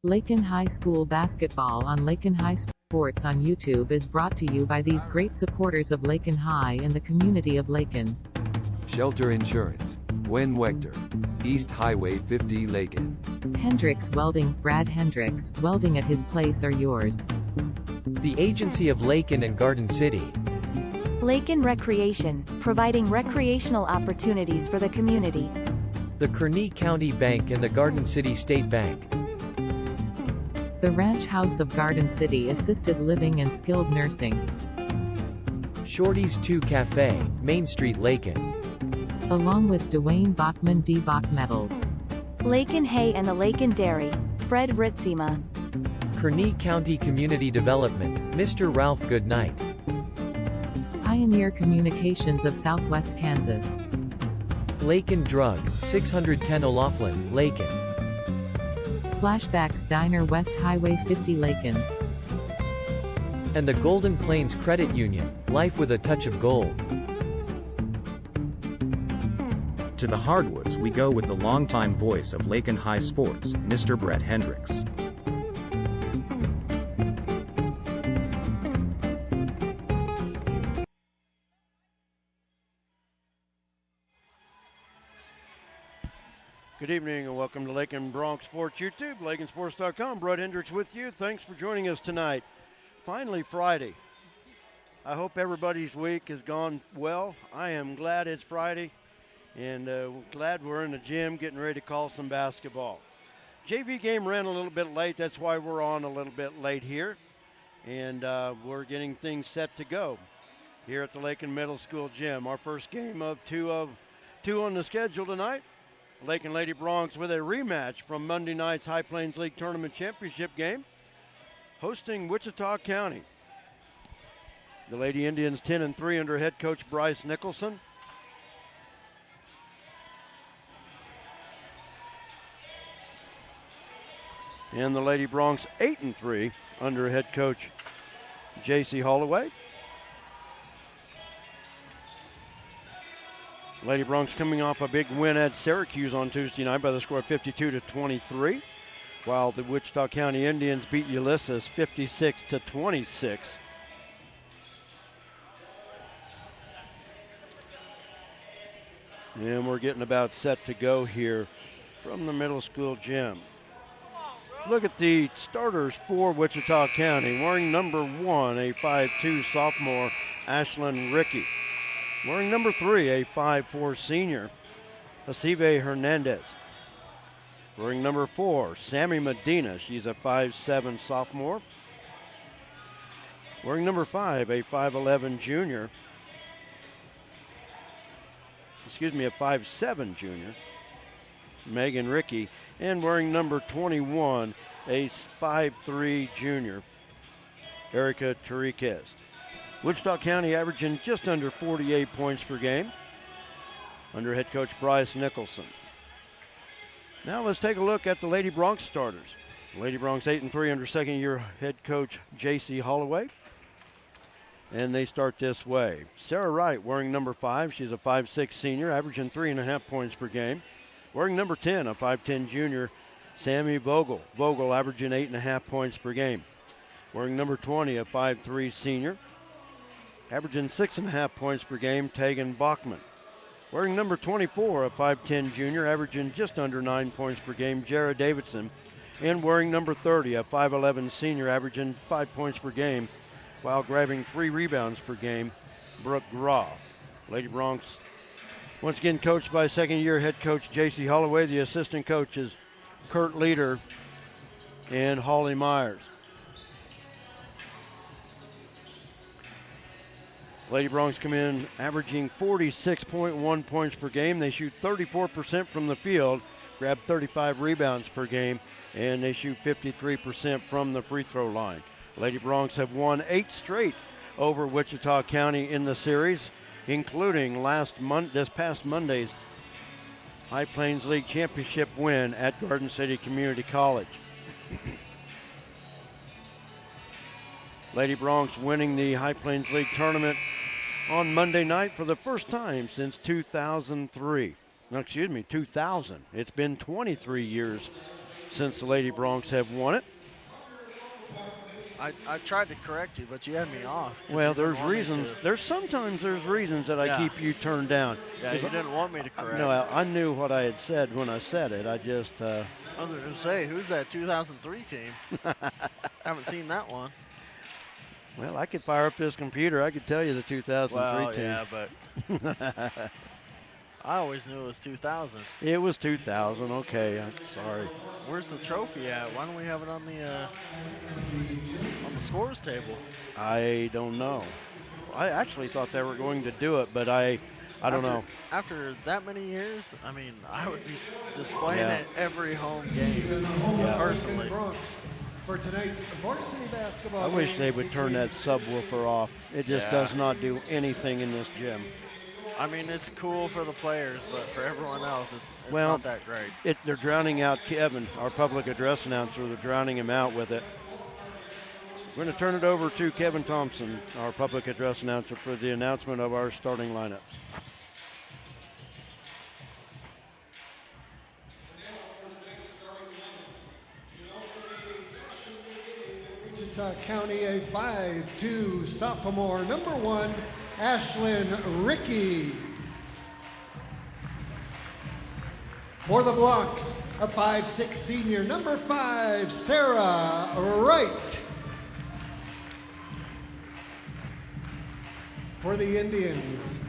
Lakin High School basketball on Lakin High Sports on YouTube is brought to you by these great supporters of Lakin High and the community of Lakin. Shelter Insurance. Gwen Wechter. East Highway 50 Lakin. Hendricks Welding. Brad Hendricks, welding at his place are yours. The Agency of Lakin and Garden City. Lakin Recreation, providing recreational opportunities for the community. The Kearney County Bank and the Garden City State Bank. The Ranch House of Garden City Assisted Living and Skilled Nursing. Shorty's 2 Cafe, Main Street, Lakin. Along with Dwayne Bachman D. Bach Metals. Lakin Hay and the Lakin Dairy, Fred Ritzema. Kearney County Community Development, Mr. Ralph Goodnight. Pioneer Communications of Southwest Kansas. Lakin Drug, 610 O'Laughlin, Lakin. Flashbacks Diner West Highway 50 Lakin. And the Golden Plains Credit Union, life with a touch of gold. To the hardwoods we go with the longtime voice of Lakin High Sports, Mr. Brett Hendricks. Good evening and welcome to Lakin Bronx Sports YouTube, LakinSports.com. Brett Hendricks with you. Thanks for joining us tonight. Finally Friday. I hope everybody's week has gone well. I am glad it's Friday and glad we're in the gym getting ready to call some basketball. JV game ran a little bit late. That's why we're on a little bit late here. And we're getting things set to go here at the Lakin Middle School gym. Our first game of two on the schedule tonight. Lakin Lady Bronx with a rematch from Monday night's High Plains League Tournament Championship game, hosting Wichita County. The Lady Indians 10-3 under head coach Bryce Nicholson. And the Lady Bronx 8-3 under head coach J.C. Holloway. Lady Bronx coming off a big win at Syracuse on Tuesday night by the score of 52-23, while the Wichita County Indians beat Ulysses 56-26. And we're getting about set to go here from the middle school gym. Look at the starters for Wichita County. Wearing number 1, a 5'2" sophomore, Ashlyn Rickey. Wearing number 3, a 5'4" senior, Hasive Hernandez. Wearing number 4, Sammy Medina. She's a 5'7" sophomore. Wearing number 5, a 5'11" junior. A 5'7" junior, Megan Rickey. And wearing number 21, a 5'3" junior, Erica Tariquez. Wichita County averaging just under 48 points per game under head coach Bryce Nicholson. Now let's take a look at the Lady Bronx starters. Lady Bronx 8-3 under second-year head coach J.C. Holloway. And they start this way. Sarah Wright wearing number 5. She's a 5'6" senior, averaging 3.5 points per game. Wearing number 10, a 5'10" junior, Sammy Vogel. Vogel averaging 8.5 points per game. Wearing number 20, a 5'3" senior, averaging 6.5 points per game, Tegan Bachman. Wearing number 24, a 5'10" junior, averaging just under 9 points per game, Jared Davidson. And wearing number 30, a 5'11" senior, averaging 5 points per game, while grabbing 3 rebounds per game, Brooke Graw. Lady Bronx, once again coached by second-year head coach J.C. Holloway. The assistant coaches Kurt Leader and Holly Myers. Lady Bronx come in averaging 46.1 points per game. They shoot 34% from the field, grab 35 rebounds per game, and they shoot 53% from the free throw line. Lady Bronx have won 8 straight over Wichita County in the series, including this past Monday's High Plains League Championship win at Garden City Community College. Lady Bronx winning the High Plains League tournament on Monday night for the first time since 2003. No, excuse me, 2000. It's been 23 years since the Lady Broncs have won it. I tried to correct you, but you had me off. Well, there's reasons. Sometimes there's reasons that I keep you turned down. Yeah, you didn't want me to correct. No, I knew what I had said when I said it. I just. I was going to say, who's that 2003 team? Haven't seen that one. Well, I could fire up this computer. I could tell you the 2003 team. Yeah, but I always knew it was 2000. It was 2000. Okay, I'm sorry. Where's the trophy at? Why don't we have it on the scores table? I don't know. I actually thought they were going to do it, but I don't know. After that many years, I mean, I would be displaying it every home game, personally. For tonight's varsity basketball. I wish they would turn that subwoofer off. It just does not do anything in this gym. I mean, it's cool for the players, but for everyone else, it's not that great. They're drowning out Kevin, our public address announcer. They're drowning him out with it. We're going to turn it over to Kevin Thompson, our public address announcer, for the announcement of our starting lineups. Wichita County, a 5'2" sophomore, number 1, Ashlyn Ricky. For the Blocks, a 5'6" senior, number 5, Sarah Wright. For the Indians,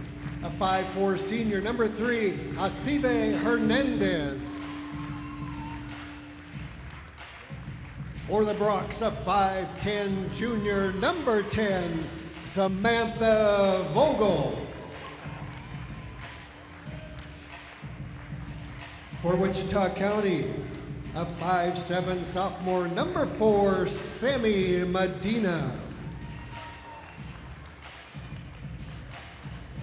a 5'4" senior, number 3, Asibe Hernandez. For the Broncs, a 5'10" junior, number 10, Samantha Vogel. For Wichita County, a 5'7" sophomore, number 4, Sammy Medina.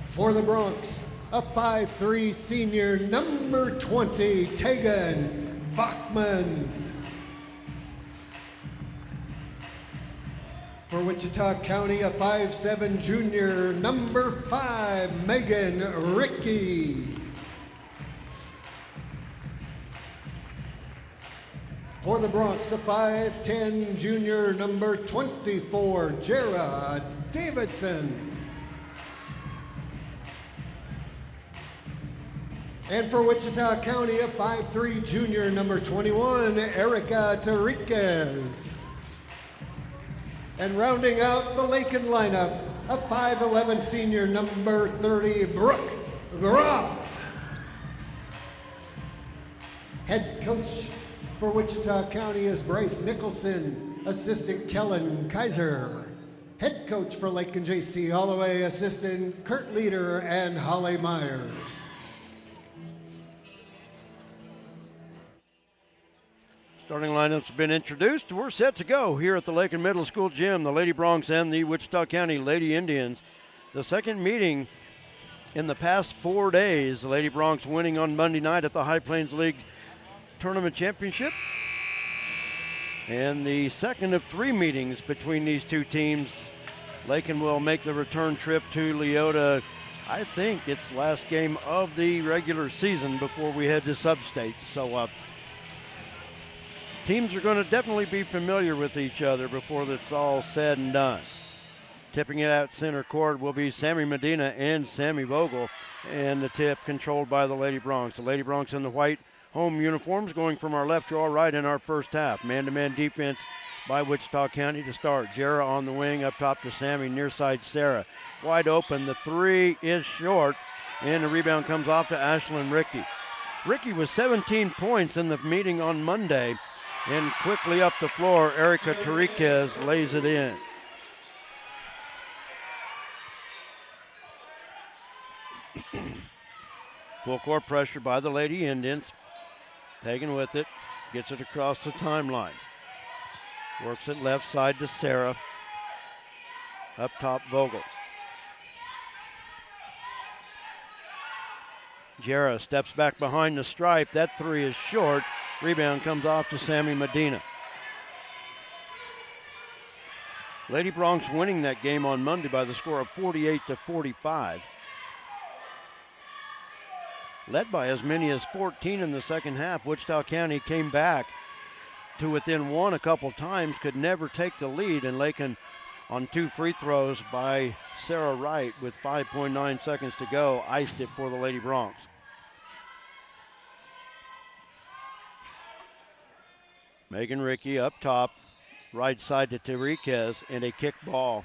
For the Broncs, a 5'3" senior, number 20, Tegan Bachman. For Wichita County, a 5'7" junior, number 5, Megan Ricky. For the Broncs, a 5'10" junior, number 24, Jara Davidson. And for Wichita County, a 5'3" junior, number 21, Erica Terriquez. And rounding out the Lakin lineup, a 5'11" senior, number 30, Brooke Groff. Head coach for Wichita County is Bryce Nicholson, assistant Kellen Kaiser. Head coach for Lakin JC Holloway, assistant Kurt Leader and Holly Myers. Starting lineups have been introduced. We're set to go here at the Lakin Middle School gym. The Lady Broncs and the Wichita County Lady Indians. The second meeting in the past 4 days. The Lady Broncs winning on Monday night at the High Plains League Tournament Championship. And the second of 3 meetings between these two teams. Lakin will make the return trip to Leota. I think it's last game of the regular season before we head to sub-state. So teams are going to definitely be familiar with each other before it's all said and done. Tipping it out center court will be Sammy Medina and Sammy Vogel, and the tip controlled by the Lady Broncs. The Lady Broncs in the white home uniforms going from our left to our right in our first half. Man-to-man defense by Wichita County to start. Jara on the wing, up top to Sammy, near side Sarah. Wide open, the 3 is short, and the rebound comes off to Ashlyn Ricky. Ricky was 17 points in the meeting on Monday. And quickly up the floor, Erica Terriquez lays it in. Full court pressure by the Lady Indians. Taken with it, gets it across the timeline. Works it left side to Sarah. Up top, Vogel. Jara steps back behind the stripe. That 3 is short. Rebound comes off to Sammy Medina. Lady Broncs winning that game on Monday by the score of 48-45. Led by as many as 14 in the second half, Wichita County came back to within one a couple times, could never take the lead, and Lakin on 2 free throws by Sarah Wright with 5.9 seconds to go iced it for the Lady Broncs. Megan Rickey up top, right side to Terriquez, and a kick ball.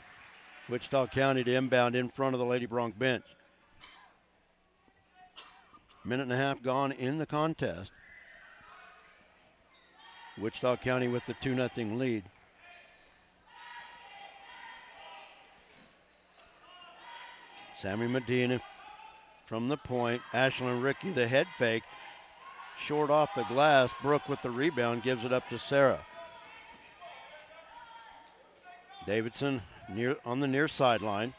Wichita County to inbound in front of the Lady Bronc bench. Minute and a half gone in the contest. Wichita County with the 2-0 lead. Sammy Medina from the point. Ashlyn Rickey, the head fake. Short off the glass. Brooke with the rebound gives it up to Sarah. Davidson on the near sideline.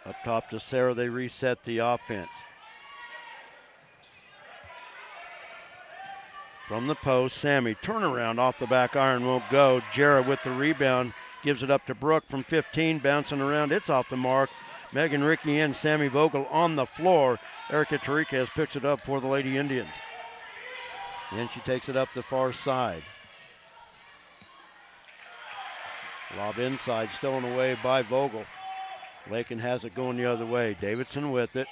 Up top to Sarah, they reset the offense. From the post, Sammy, turnaround off the back iron, won't go. Jarrah with the rebound, gives it up to Brooke from 15, bouncing around, it's off the mark. Megan Rickey and Sammy Vogel on the floor. Erica Terriquez picks it up for the Lady Indians. And she takes it up the far side. Lob inside, stolen away by Vogel. Lakin has it going the other way. Davidson with it.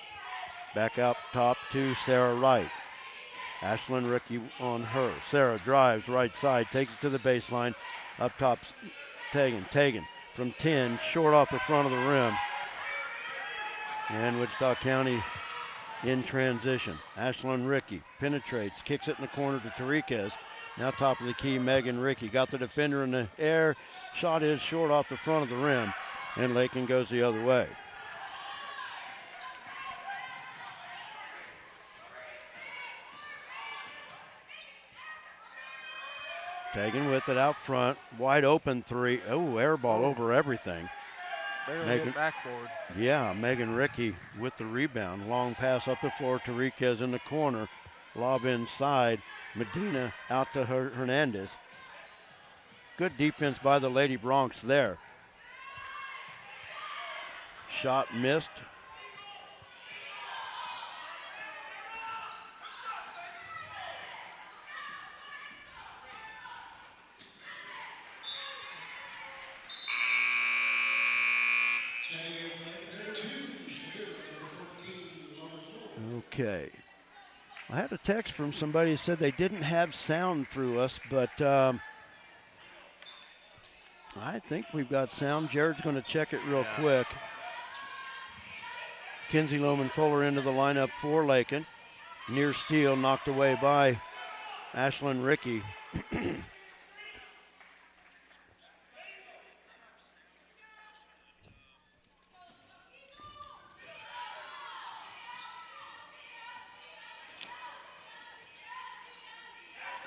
Back out top to Sarah Wright. Ashlyn Rickey on her. Sarah drives right side, takes it to the baseline. Up top, Tagan from 10, short off the front of the rim. And Wichita County in transition. Ashlyn Rickey penetrates, kicks it in the corner to Terriquez. Now top of the key, Megan Rickey. Got the defender in the air. Shot is short off the front of the rim. And Lakin goes the other way. Tagan with it out front. Wide open three. Oh, air ball over everything. Barely hit backboard. Yeah, Megan Rickey with the rebound. Long pass up the floor. Terriquez in the corner. Lob inside. Medina out to Hernandez. Good defense by the Lady Broncs there. Shot missed. Okay. I had a text from somebody who said they didn't have sound through us, but I think we've got sound. Jared's going to check it real quick. Kinsey Lohman Fuller into the lineup for Lakin. Near steal, knocked away by Ashlyn Rickey.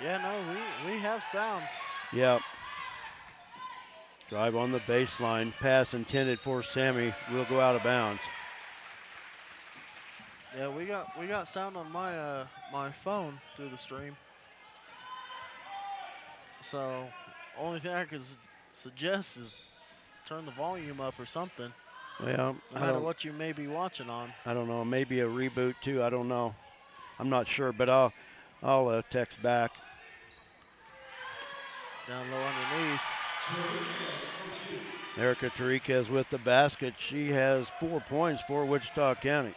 Yeah, no, we have sound. Yep. Drive on the baseline. Pass intended for Sammy. Will go out of bounds. Yeah, we got sound on my my phone through the stream. So only thing I could suggest is turn the volume up or something. Well, no matter what you may be watching on. I don't know. Maybe a reboot too. I don't know. I'm not sure, but I'll text back. Down low underneath. Erica Terriquez with the basket. She has 4 points for Wichita County.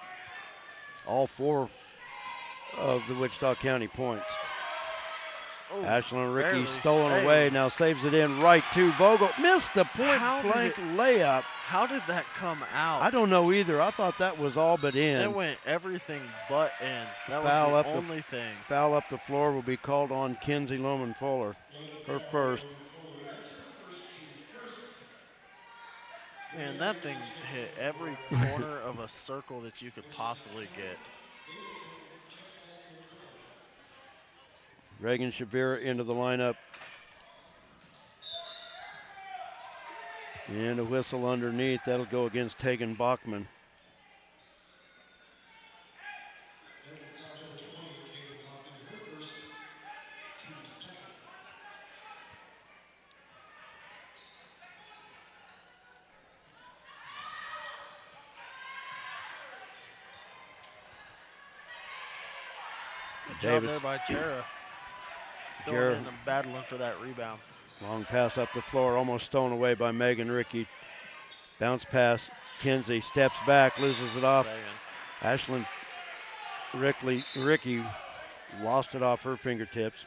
All 4 of the Wichita County points. Oh, Ashlyn Rickey barely. stolen away, now saves it in right to Vogel. Missed the point-blank layup. How did that come out? I don't know either. I thought that was all but in. It went everything but in. That Foul was up the only thing. Foul up the floor will be called on Kinsey Lohman Fuller. Her first. Man, that thing hit every corner of a circle that you could possibly get. Reagan Shavira into the lineup. And a whistle underneath. That'll go against Tegan Bachman. Good job Davis. there by Jera. Going Jera. in and battling for that rebound. Long pass up the floor, almost stolen away by Megan Ricky. Bounce pass. Kinsey steps back, loses it off. Ashlyn Ricky lost it off her fingertips.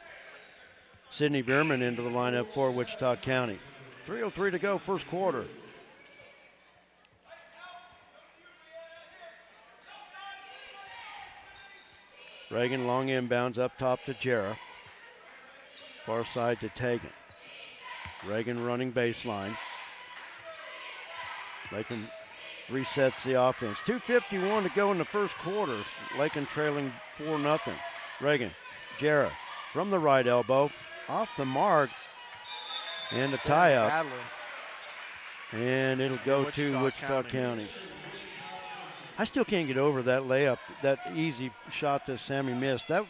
Sydney Bierman into the lineup for Wichita County. 3:03 to go, first quarter. Reagan long inbounds up top to Jera. Far side to Tegan. Reagan running baseline. Lakin resets the offense. 2:51 to go in the first quarter. Lakin trailing 4-0. Reagan, Jera from the right elbow, off the mark, and a tie-up. Battling. And it'll go to Wichita County. I still can't get over that layup, that easy shot that Sammy missed. That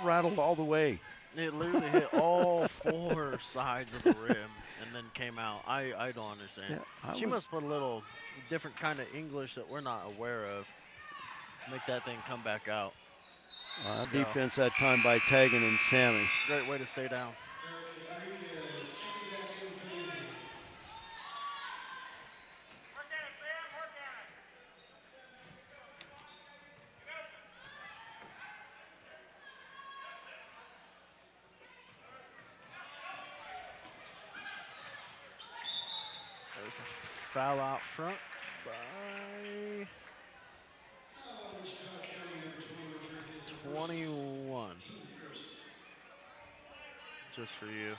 rattled all the way. It literally hit all 4 sides of the rim and then came out. I don't understand. Yeah, She must put a little different kind of English that we're not aware of to make that thing come back out. Defense that time by Tegan and Sammy. Great way to stay down. There's a foul out front by 21. Just for you.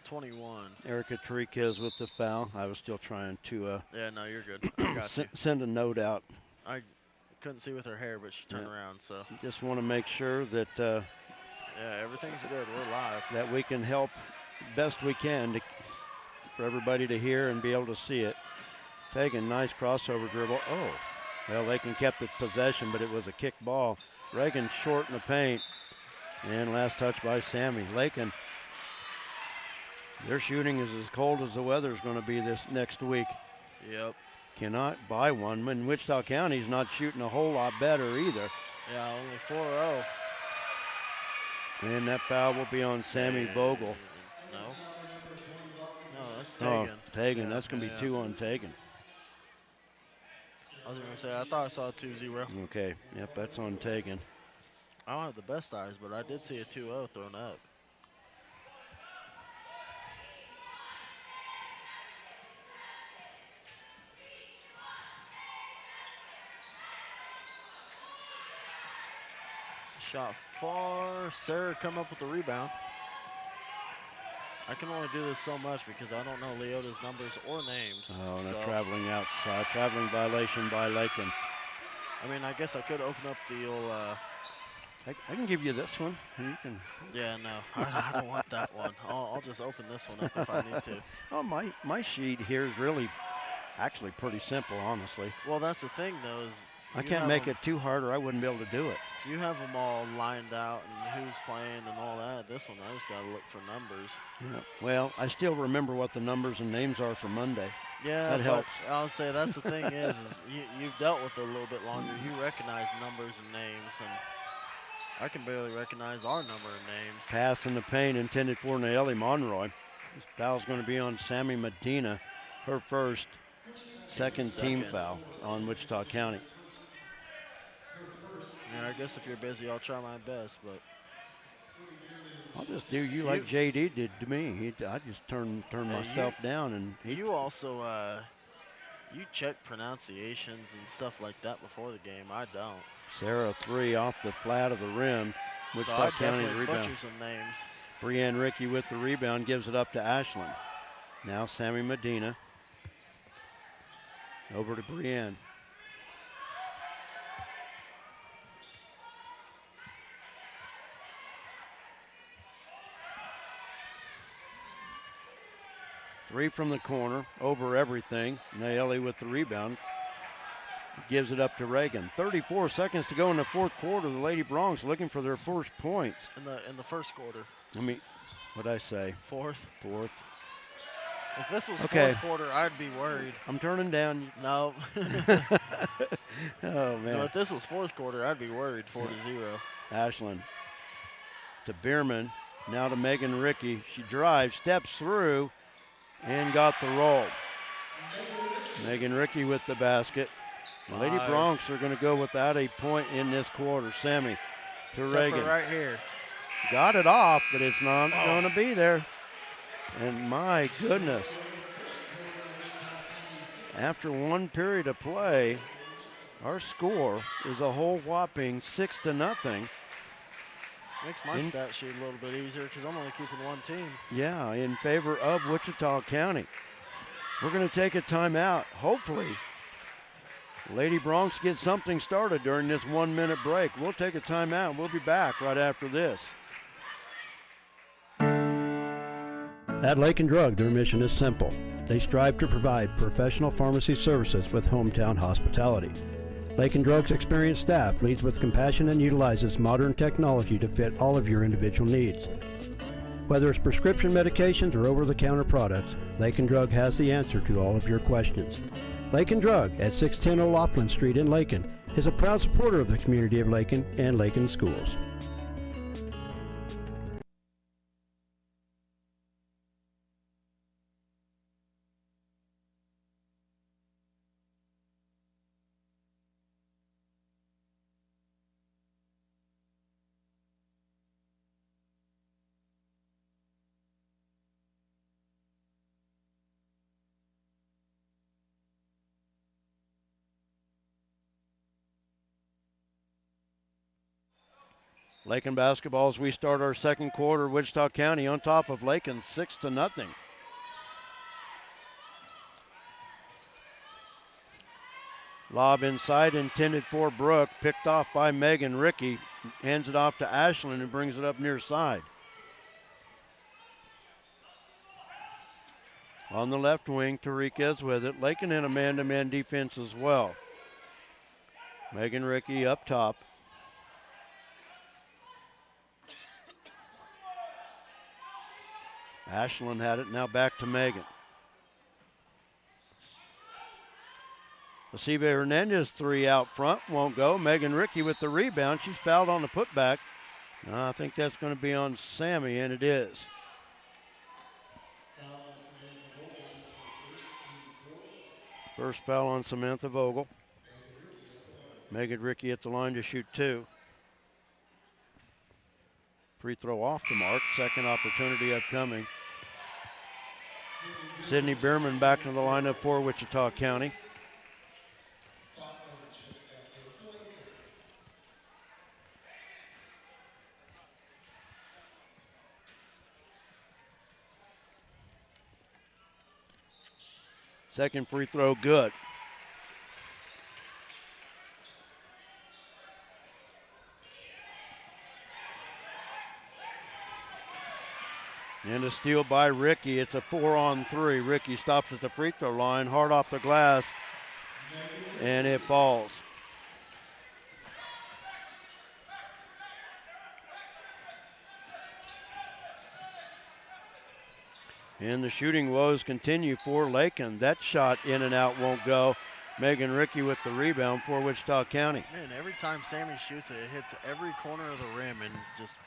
21. Erica Tariquez with the foul. I was still trying to Yeah, no, you're good. I got you. send a note out. I couldn't see with her hair, but she turned around, so. Just want to make sure that Yeah, everything's good. We're live. that we can help best we can for everybody to hear and be able to see it. Tegan, nice crossover dribble. Oh, well, Lakin kept the possession, but it was a kick ball. Reagan short in the paint. And last touch by Sammy. Lakin, their shooting is as cold as the weather is going to be this next week. Yep. Cannot buy one. And Wichita County's not shooting a whole lot better either. Yeah, only 4-0. And that foul will be on Sammy Vogel. No. No, that's Tegan. Oh, Tegan. Yeah, That's going to be 2 on Tegan. I was going to say, I thought I saw a 2-0. Okay. Yep, that's on Tegan. I don't have the best eyes, but I did see a 2-0 thrown up. Shot far. Sarah come up with the rebound. I can only do this so much because I don't know Leota's numbers or names. Oh, and so, a traveling outside. Traveling violation by Lakin. I mean, I guess I could open up the old. I can give you this one. And you can. Yeah, no, I don't want that one. I'll just open this one up if I need to. Oh, my sheet here is really actually pretty simple, honestly. Well, that's the thing, though, is I can't make it too hard or I wouldn't be able to do it. You have them all lined out and who's playing and all that. This one, I just got to look for numbers. Yeah. Well, I still remember what the numbers and names are for Monday. Yeah, that helps. I'll say that's the thing is you've dealt with it a little bit longer. You recognize numbers and names, and I can barely recognize our number and names. Pass in the paint intended for Nayeli Monroy. This foul's going to be on Sammy Medina, her first, second team foul on Wichita County. Yeah, I guess if you're busy, I'll try my best, but I'll just do you like JD did to me. I just turned myself down, and you also you check pronunciations and stuff like that before the game. I don't. Sarah 3 off the flat of the rim. Wichita County rebound. Butcher some names. Brienne Ricky with the rebound gives it up to Ashlyn. Now Sammy Medina. Over to Brienne. Three from the corner, over everything. Nayeli with the rebound. Gives it up to Reagan. 34 seconds to go in the fourth quarter. The Lady Bronx looking for their first points. In the first quarter. I mean, what'd I say? Fourth. Fourth. If this was fourth quarter, I'd be worried. I'm turning down. No. Oh, man. No, if this was fourth quarter, I'd be worried 4-0. Ashland to Bierman. Now to Megan Rickey. She drives, steps through, and got the roll. Megan Rickey with the basket. Lady Bronx are going to go without a point in this quarter. Sammy to Except Reagan. for right here. Got it off, but it's not going to be there. And my goodness. After one period of play, our score is a whole whopping 6-0. Makes my stat sheet a little bit easier because I'm only keeping one team. Yeah, in favor of Wichita County. We're going to take a timeout. Hopefully, Lady Bronx gets something started during this 1 minute break. We'll take a timeout. We'll be back right after this. At Lakin Drug, their mission is simple. They strive to provide professional pharmacy services with hometown hospitality. Lakin Drug's experienced staff leads with compassion and utilizes modern technology to fit all of your individual needs. Whether it's prescription medications or over-the-counter products, Lakin Drug has the answer to all of your questions. Lakin Drug at 610 O'Loughlin Street in Lakin is a proud supporter of the community of Lakin and Lakin schools. Lakin basketball as we start our second quarter. Wichita County on top of Lakin 6-0. Lob inside intended for Brooke. Picked off by Megan Rickey. Hands it off to Ashland and brings it up near side. On the left wing, Tariquez with it. Lakin in a man-to-man defense as well. Megan Rickey up top. Ashland had it, now back to Megan. Lasive Hernandez three out front, won't go. Megan Rickey with the rebound. She's fouled on the putback. I think that's going to be on Sammy, and it is. First foul on Samantha Vogel. Megan Rickey at the line to shoot two. Free throw off the mark. Second opportunity upcoming. Sydney Bierman back to the lineup for Wichita County. Second free throw good. And a steal by Rickey. It's a 4-on-3. Rickey stops at the free throw line, hard off the glass, and it falls. And the shooting woes continue for Lakin. That shot in and out won't go. Megan Rickey with the rebound for Wichita County. Man, every time Sammy shoots it, it hits every corner of the rim and just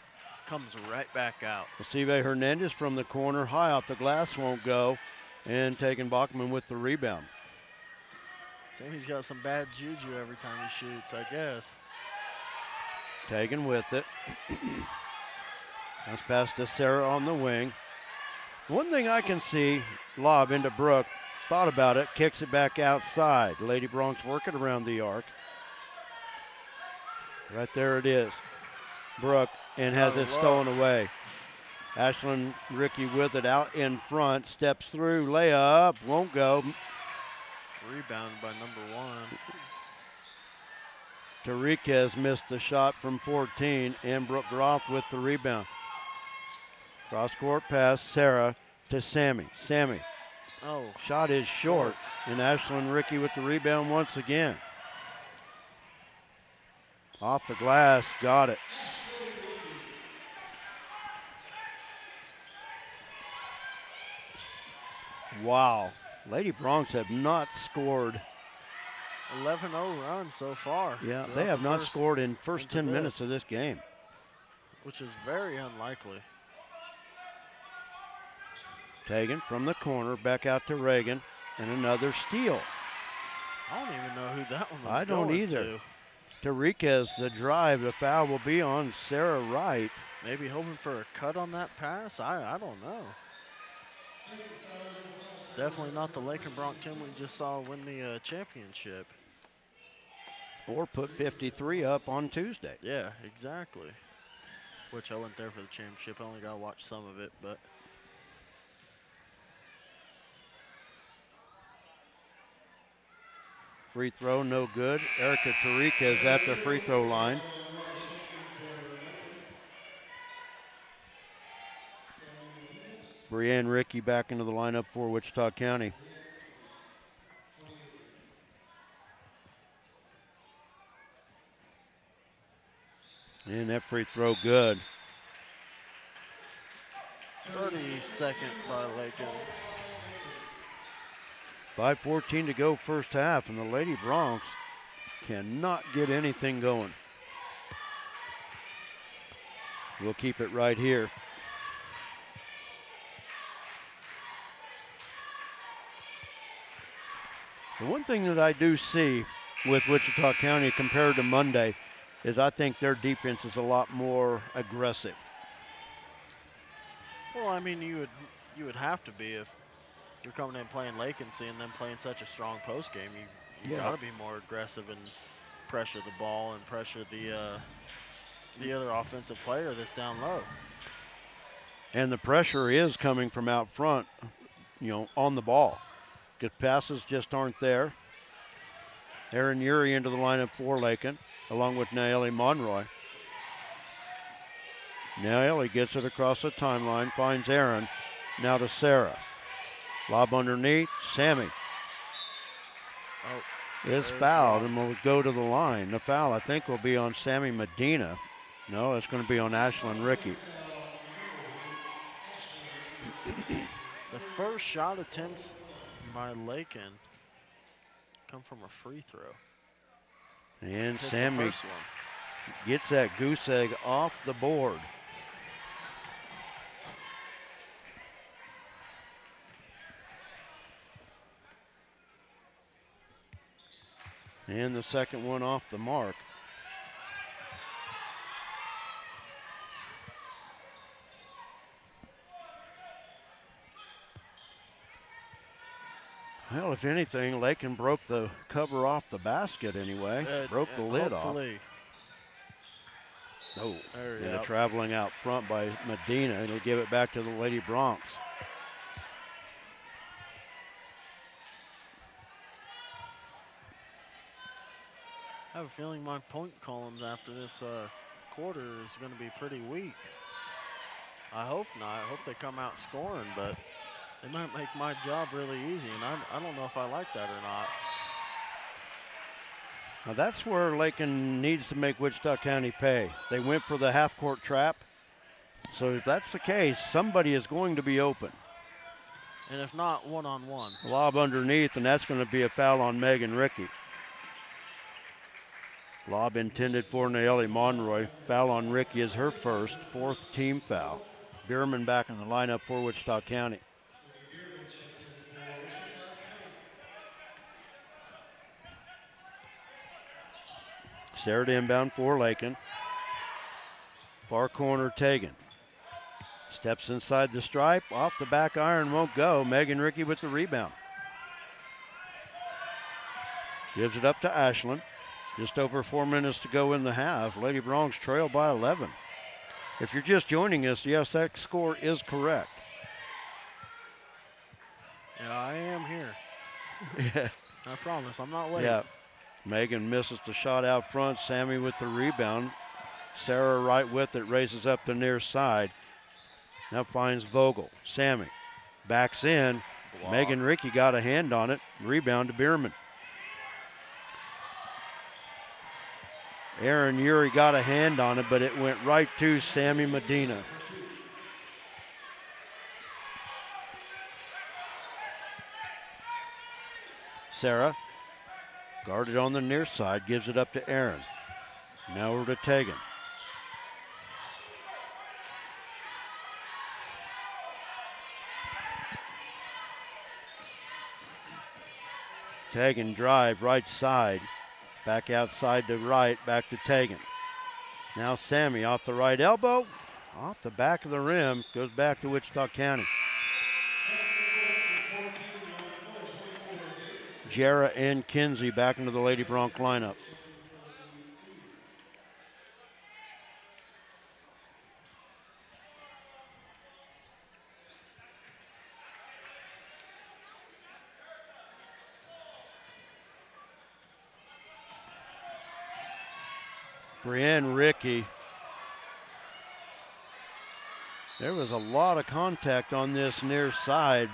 comes right back out. Lasive Hernandez from the corner, high off the glass, won't go. And Tegan Bachman with the rebound. Sammy's got some bad juju every time he shoots, I guess. Tegan with it. That's pass to Sarah on the wing. One thing I can see, lob into Brooke, thought about it, kicks it back outside. Lady Bronx working around the arc. Right there it is. Brooke, and has it stolen away. Ashland Rickey with it out in front, steps through, layup, won't go. Rebounded by number one. Tariquez missed the shot from 14, and Brooke Groth with the rebound. Cross-court pass, Sarah to Sammy. Sammy. Oh. Shot is short, and Ashland Rickey with the rebound once again. Off the glass, got it. Wow. Lady Bronx have not scored. 11-0 run so far. Yeah, they have not scored in first 10 minutes of this game. which is very unlikely. Tegan from the corner, back out to Reagan, and another steal. I don't even know who that one was I don't going either. to. Enriquez, the drive, the foul will be on Sarah Wright. Maybe hoping for a cut on that pass? I don't know. Definitely not the Lakin Bronx team we just saw win the championship. Or put 53 up on Tuesday. Yeah, exactly. Which I wasn't there for the championship. I only got to watch some of it, but. Free throw, no good. Erica Enriquez at the free throw line. Brianne Rickey back into the lineup for Wichita County. And that free throw good. 32nd by Lakin. 5:14 to go first half, and the Lady Bronx cannot get anything going. We'll keep it right here. The one thing that I do see with Wichita County compared to Monday is I think their defense is a lot more aggressive. Well, I mean, you would have to be if you're coming in playing Lakin, seeing them playing such a strong post game. You got to be more aggressive and pressure the ball and pressure the other offensive player that's down low. And the pressure is coming from out front, on the ball. Good passes just aren't there. Aaron Urey into the lineup for Lakin, along with Naeli Monroy. Naeli gets it across the timeline, finds Aaron. Now to Sarah. Lob underneath, Sammy. Is fouled and will go to the line. The foul, I think, will be on Sammy Medina. No, it's going to be on Ashlyn Rickey. The first shot attempts by Lakin come from a free throw. And Sammy gets that goose egg off the board. And the second one off the mark. Well, if anything, Lakin broke the cover off the basket anyway. Broke the lid off. Oh, and traveling out front by Medina. It'll give it back to the Lady Bronx. I have a feeling my point columns after this quarter is going to be pretty weak. I hope not. I hope they come out scoring, but they might make my job really easy, and I don't know if I like that or not. Now that's where Lakin needs to make Wichita County pay. They went for the half-court trap. So if that's the case, somebody is going to be open. And if not, one-on-one. Lob underneath, and that's going to be a foul on Megan Rickey. Lob intended for Naeli Monroy. Foul on Rickey is her first, fourth team foul. Bierman back in the lineup for Wichita County. Sarah to inbound for Lakin. Far corner, Tegan. Steps inside the stripe, off the back iron, won't go. Megan Rickey with the rebound. Gives it up to Ashlyn. Just over 4 minutes to go in the half. Lady Bronx trail by 11. If you're just joining us, yes, that score is correct. Yeah, I am here. Yeah. I promise, I'm not late. Yeah. Megan misses the shot out front. Sammy with the rebound. Sarah right with it, raises up the near side. Now finds Vogel. Sammy backs in. Block. Megan Rickey got a hand on it. Rebound to Bierman. Aaron Urey got a hand on it, but it went right to Sammy Medina. Sarah, guarded on the near side, gives it up to Aaron. Now over to Tegan. Tegan drive right side. Back outside to right, back to Tegan. Now Sammy off the right elbow. Off the back of the rim. Goes back to Wichita County. Jarrah and Kinsey back into the Lady Bronc lineup. Brienne Rickey. There was a lot of contact on this near side.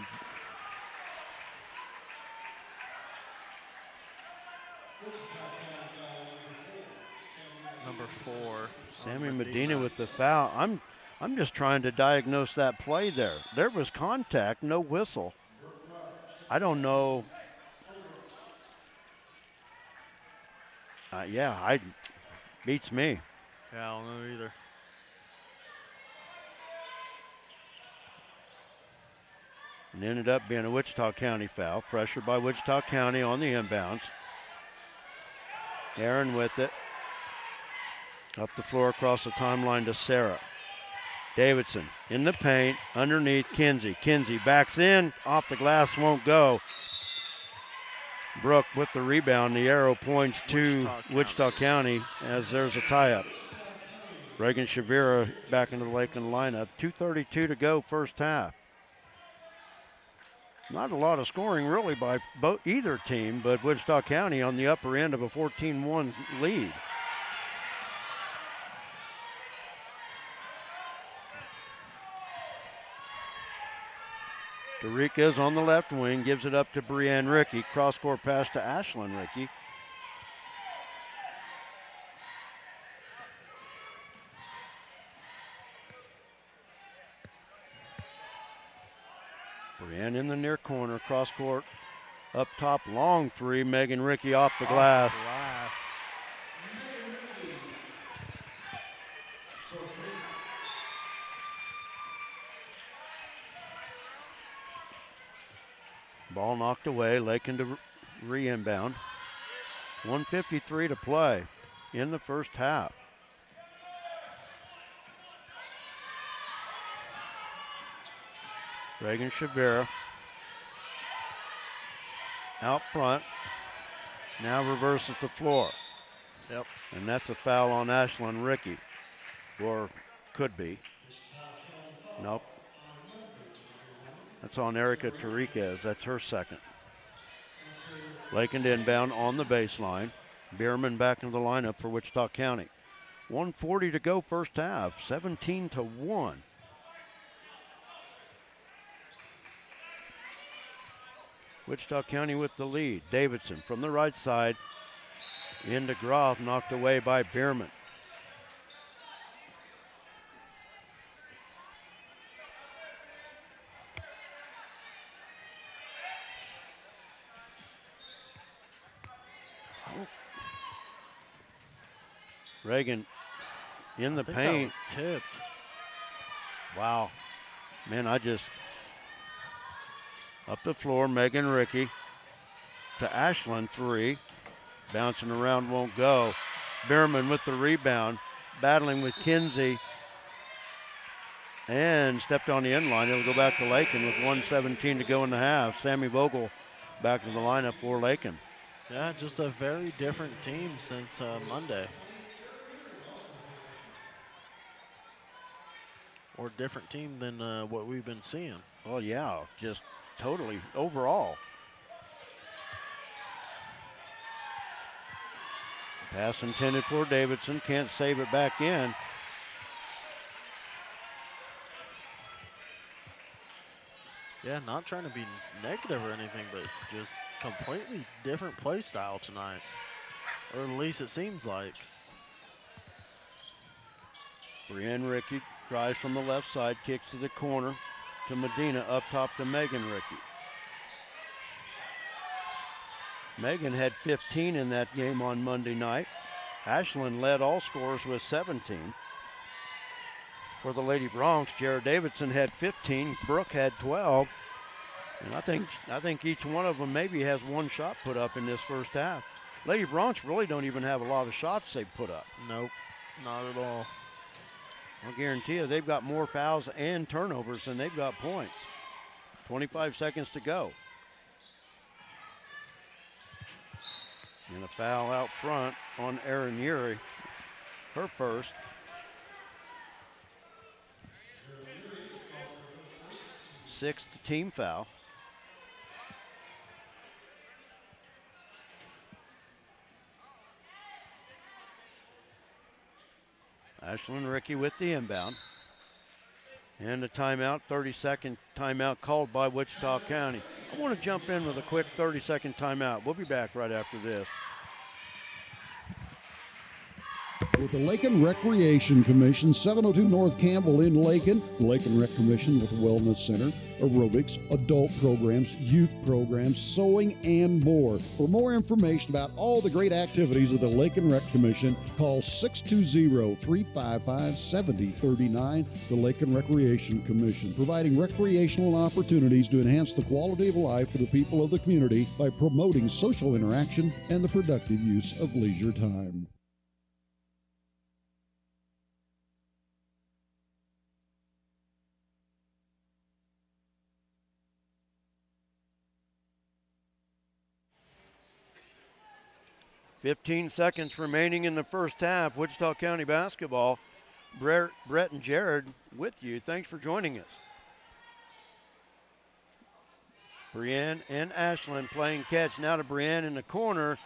Number 4. Sammy Medina with the foul. I'm just trying to diagnose that play there. There was contact, no whistle. I don't know. Beats me. Yeah, I don't know either. And ended up being a Wichita County foul. Pressure by Wichita County on the inbounds. Aaron with it. Up the floor across the timeline to Sarah. Davidson in the paint, underneath Kinsey. Kinsey backs in, off the glass, won't go. Brooke with the rebound. The arrow points to Wichita County as there's a tie-up. Reagan Shavira back into the Lakin lineup. 2:32 to go, first half. Not a lot of scoring really by either team, but Wichita County on the upper end of a 14-1 lead. DeRica's on the left wing, gives it up to Brienne Rickey. Cross-court pass to Ashlyn Rickey. Brienne in the near corner, cross-court, up top, long three. Megan Rickey off the glass. Ball knocked away, Lakin to re-inbound. 1:53 to play in the first half. Reagan Shavira out front, now reverses the floor. Yep. And that's a foul on Ashlyn Rickey, or could be. Nope. That's on Erica Tariquez. That's her second. Lakin to inbound on the baseline. Bierman back into the lineup for Wichita County. 1:40 to go first half. 17-1. Wichita County with the lead. Davidson from the right side into Groff, knocked away by Bierman. Reagan in the paint. That was tipped. Wow. Man, up the floor, Megan Rickey to Ashlyn, three. Bouncing around, won't go. Bierman with the rebound, battling with Kinsey. And stepped on the end line. It'll go back to Lakin with 1:17 to go in the half. Sammy Vogel back in the lineup for Lakin. Yeah, just a very different team since Monday. Or different team than what we've been seeing. Well, yeah, just totally overall. Pass intended for Davidson, can't save it back in. Yeah, not trying to be negative or anything, but just completely different play style tonight. Or at least it seems like. Brienne Rickey drives from the left side, kicks to the corner to Medina, up top to Megan Rickey. Megan had 15 in that game on Monday night. Ashlyn led all scorers with 17. For the Lady Broncs, Jared Davidson had 15, Brooke had 12, And I think each one of them maybe has one shot put up in this first half. Lady Bronx really don't even have a lot of shots they've put up. Nope, not at all. I'll guarantee you they've got more fouls and turnovers than they've got points. 25 seconds to go. And a foul out front on Erin Urey, her first. Sixth team foul. Ashlyn Rickey with the inbound. And a timeout, 30-second timeout called by Wichita County. I want to jump in with a quick 30-second timeout. We'll be back right after this. With the Lakin Recreation Commission, 702 North Campbell in Lakin, the Lakin Rec Commission with a wellness center, aerobics, adult programs, youth programs, sewing, and more. For more information about all the great activities of the Lakin Rec Commission, call 620-355-7039. The Lakin Recreation Commission, providing recreational opportunities to enhance the quality of life for the people of the community by promoting social interaction and the productive use of leisure time. Fifteen seconds remaining in the first half. Wichita County basketball. Brett and Jared with you. Thanks for joining us. Brienne and Ashlyn playing catch. Now to Brienne in the corner.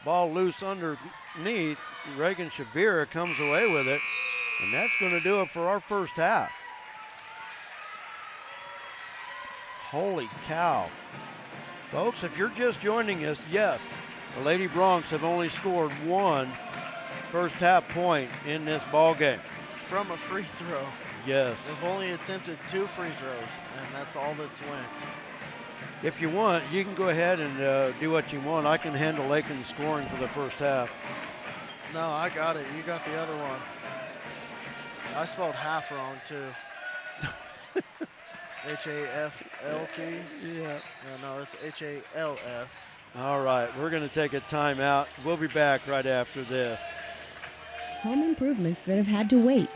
Ball loose underneath. Reagan Shavira comes away with it. And that's going to do it for our first half. Holy cow. Folks, if you're just joining us, yes, the Lady Bronx have only scored one first half point in this ball game. From a free throw. Yes. They've only attempted 2 free throws, and that's all that's went. If you want, you can go ahead and do what you want. I can handle Lakin's scoring for the first half. No, I got it. You got the other one. I spelled half wrong, too. H-A-F-L-T? Yeah. No, it's H-A-L-F. All right, we're going to take a timeout. We'll be back right after this. Home improvements that have had to wait.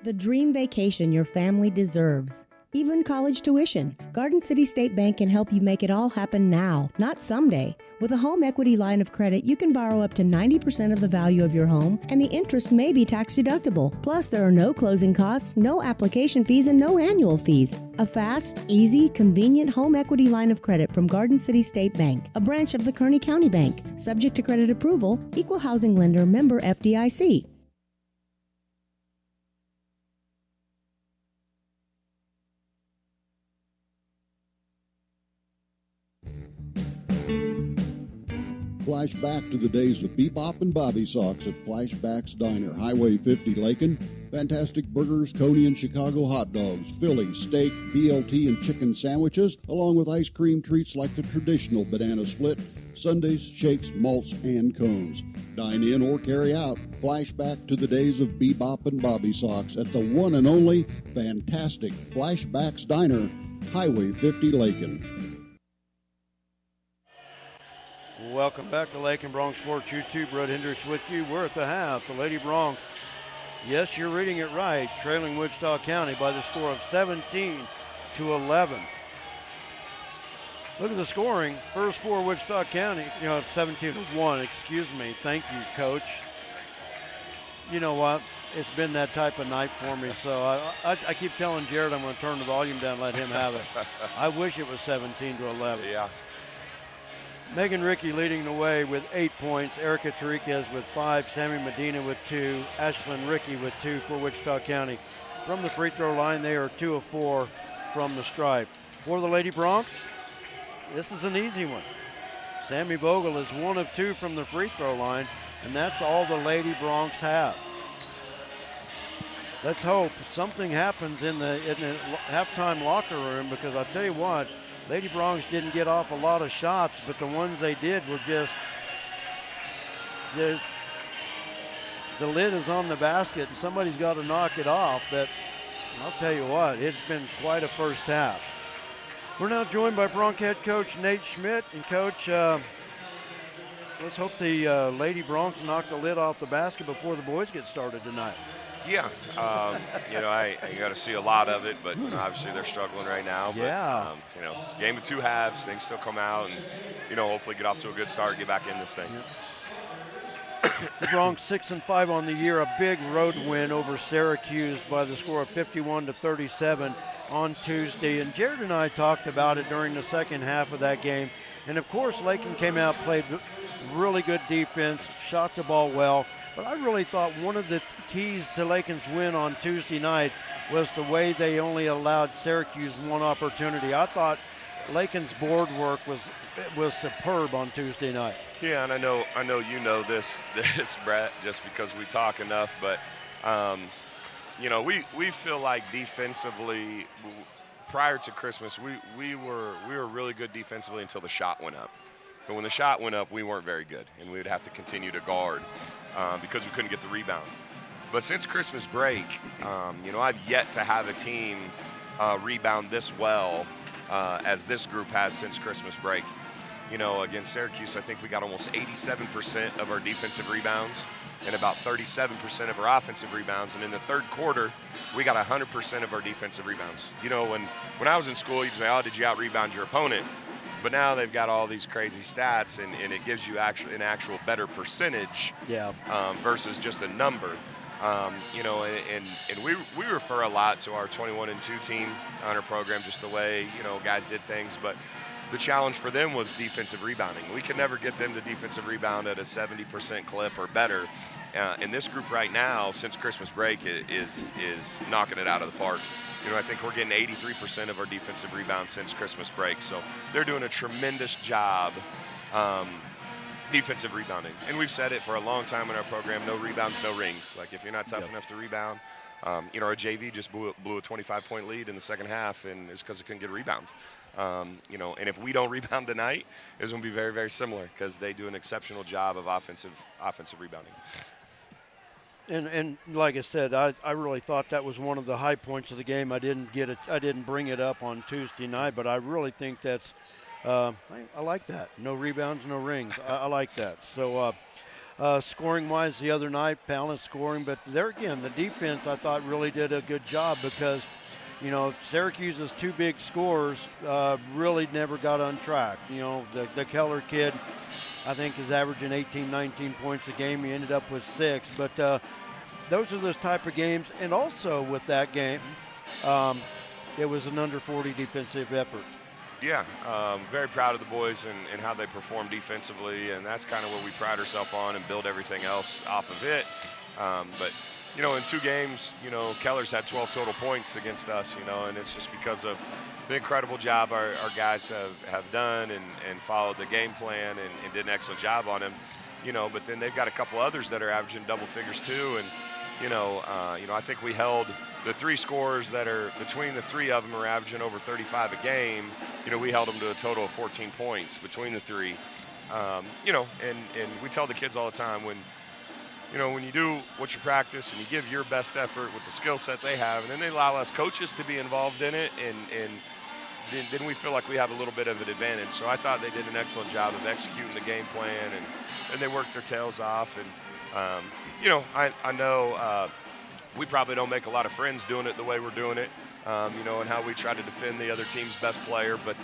The dream vacation your family deserves. Even college tuition. Garden City State Bank can help you make it all happen now, not someday. With a home equity line of credit, you can borrow up to 90% of the value of your home, and the interest may be tax deductible. Plus, there are no closing costs, no application fees, and no annual fees. A fast, easy, convenient home equity line of credit from Garden City State Bank, a branch of the Kearney County Bank. Subject to credit approval, equal housing lender, member FDIC. Flashback to the days of Bebop and Bobby Sox at Flashback's Diner, Highway 50 Lakin. Fantastic burgers, Coney and Chicago hot dogs, Philly, steak, BLT, and chicken sandwiches, along with ice cream treats like the traditional banana split, sundaes, shakes, malts, and cones. Dine in or carry out. Flashback to the days of Bebop and Bobby Sox at the one and only fantastic Flashback's Diner, Highway 50 Lakin. Welcome back to Lakin Bronx Sports YouTube. Brett Hendricks with you. We're at the half. The Lady Bronx, yes, you're reading it right, trailing Wichita County by the score of 17-11. Look at the scoring. First for Wichita County, 17-1, excuse me. Thank you, Coach. You know what? It's been that type of night for me, so I keep telling Jared I'm going to turn the volume down, let him have it. I wish it was 17-11. Yeah. Megan Rickey leading the way with 8 points. Erica Terriquez with 5. Sammy Medina with 2. Ashlyn Rickey with 2 for Wichita County. From the free throw line, they are 2 of 4 from the stripe. For the Lady Bronx, this is an easy one. Sammy Vogel is 1 of 2 from the free throw line, and that's all the Lady Bronx have. Let's hope something happens in the halftime locker room, because I'll tell you what, Lady Bronx didn't get off a lot of shots, but the ones they did were just, the lid is on the basket and somebody's got to knock it off. But I'll tell you what, it's been quite a first half. We're now joined by Bronc head coach Nate Schmidt. And Coach, let's hope the Lady Broncs knock the lid off the basket before the boys get started tonight. Yeah, I got to see a lot of it, but obviously they're struggling right now. Yeah. But, game of 2 halves, things still come out, and hopefully get off to a good start, get back in this thing. The Broncs 6-5 on the year, a big road win over Syracuse by the score of 51-37 on Tuesday. And Jared and I talked about it during the second half of that game. And of course, Lakin came out, played really good defense, shot the ball well. But I really thought one of the keys to Lakin's win on Tuesday night was the way they only allowed Syracuse one opportunity. I thought Lakin's board work was superb on Tuesday night. Yeah, and I know you know this Brett, just because we talk enough. But we feel like defensively, prior to Christmas, we were really good defensively until the shot went up. But when the shot went up, we weren't very good, and we would have to continue to guard because we couldn't get the rebound. But since Christmas break, I've yet to have a team rebound this well as this group has since Christmas break. Against Syracuse, I think we got almost 87% of our defensive rebounds and about 37% of our offensive rebounds. And in the third quarter, we got 100% of our defensive rebounds. When I was in school, you'd say, oh, did you out-rebound your opponent? But now they've got all these crazy stats, and it gives you an actual better percentage versus just a number. And we refer a lot to our 21-2 team on our program, just the way, guys did things. But the challenge for them was defensive rebounding. We could never get them to defensive rebound at a 70% clip or better. And this group right now, since Christmas break, is knocking it out of the park. I think we're getting 83% of our defensive rebounds since Christmas break. So they're doing a tremendous job defensive rebounding. And we've said it for a long time in our program, no rebounds, no rings. Like, if you're not tough enough to rebound, our JV just blew a 25-point lead in the second half, and it's because it couldn't get a rebound. And if we don't rebound tonight, it's going to be very, very similar because they do an exceptional job of offensive rebounding. And like I said, I really thought that was one of the high points of the game. I didn't bring it up on Tuesday night, but I really think that's I like that. No rebounds, no rings. I like that. So scoring-wise, the other night, balanced scoring, but there again, the defense I thought really did a good job because Syracuse's 2 big scorers really never got on track. The Keller kid, I think, is averaging 18, 19 points a game. He ended up with 6. But those are those type of games. And also with that game, it was an under 40 defensive effort. Yeah, very proud of the boys and how they perform defensively. And that's kind of what we pride ourselves on and build everything else off of it. But in 2 games, Keller's had 12 total points against us, and it's just because of the incredible job our guys have done and followed the game plan and did an excellent job on him, but then they've got a couple others that are averaging double figures too. And, I think we held the 3 scorers that are between the 3 of them are averaging over 35 a game. We held them to a total of 14 points between the 3, and we tell the kids all the time when you do what you practice and you give your best effort with the skill set they have, and then they allow us coaches to be involved in it, and then we feel like we have a little bit of an advantage. So I thought they did an excellent job of executing the game plan, and they worked their tails off. And, I know we probably don't make a lot of friends doing it the way we're doing it, and how we try to defend the other team's best player. But,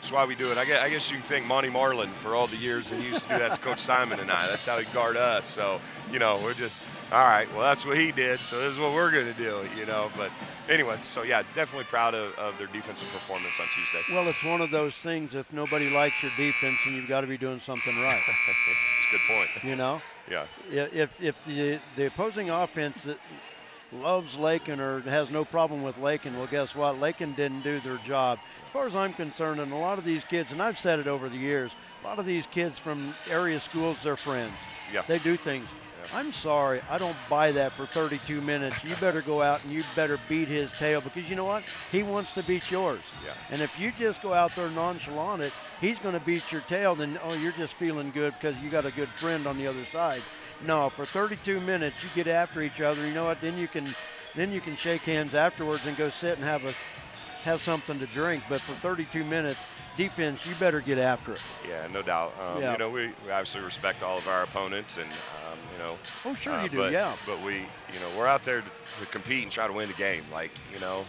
that's why we do it. I guess you can thank Monty Marlin for all the years that he used to do that to Coach Simon and I. That's how he guard us. So, we're just, all right, well, that's what he did, so this is what we're going to do, But anyways, so, yeah, definitely proud of their defensive performance on Tuesday. Well, it's one of those things, if nobody likes your defense, then you've got to be doing something right. That's a good point. Yeah. If the opposing offense loves Lakin or has no problem with Lakin, well, guess what? Lakin didn't do their job. As far as I'm concerned, and a lot of these kids, and I've said it over the years, a lot of these kids from area schools, they're friends. Yeah. They do things. Yeah. I'm sorry, I don't buy that for 32 minutes. You better go out and you better beat his tail because you know what? He wants to beat yours. Yeah. And if you just go out there nonchalant it, he's going to beat your tail. Then, you're just feeling good because you got a good friend on the other side. No, for 32 minutes, you get after each other. You know what? Then you can shake hands afterwards and go sit and have have something to drink, but for 32 minutes, defense, you better get after it. Yeah, no doubt. Yeah. You know, we obviously respect all of our opponents, and you know. Oh, sure you do. But, yeah. But we, you know, we're out there to compete and try to win the game. Like, you know,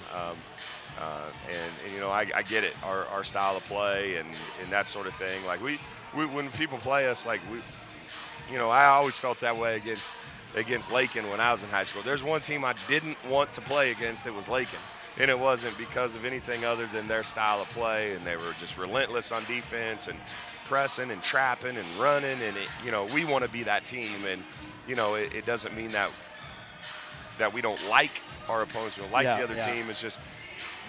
and you know, I get it. Our style of play and that sort of thing. Like we when people play us, like you know, I always felt that way against Lakin when I was in high school. There's one team I didn't want to play against. It was Lakin. And it wasn't because of anything other than their style of play, and they were just relentless on defense and pressing and trapping and running. And you know, we want to be that team. And you know, it doesn't mean that we don't like our opponents, we don't like the other team. It's just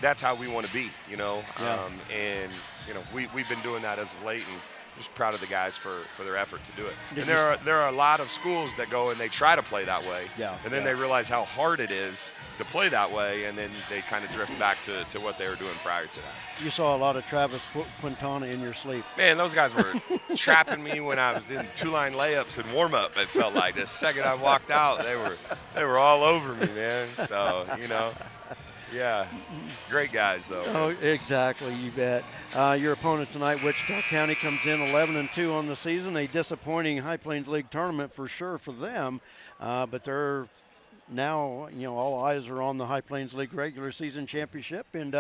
that's how we want to be. You know, and you know, we've been doing that as of late, and just proud of the guys for their effort to do it. And there are a lot of schools that go and they try to play that way, and then they realize how hard it is to play that way, and then they kind of drift back to what they were doing prior to that. You saw a lot of Travis Quintana in your sleep. Man, those guys were trapping me when I was in two-line layups and warm-up, it felt like. The second I walked out, they were all over me, man. So, you know. Yeah, great guys, though. Oh, exactly, you bet. Your opponent tonight, Wichita County, comes in 11-2 on the season. A disappointing High Plains League tournament for sure for them, but they're now, you know, all eyes are on the High Plains League regular season championship, and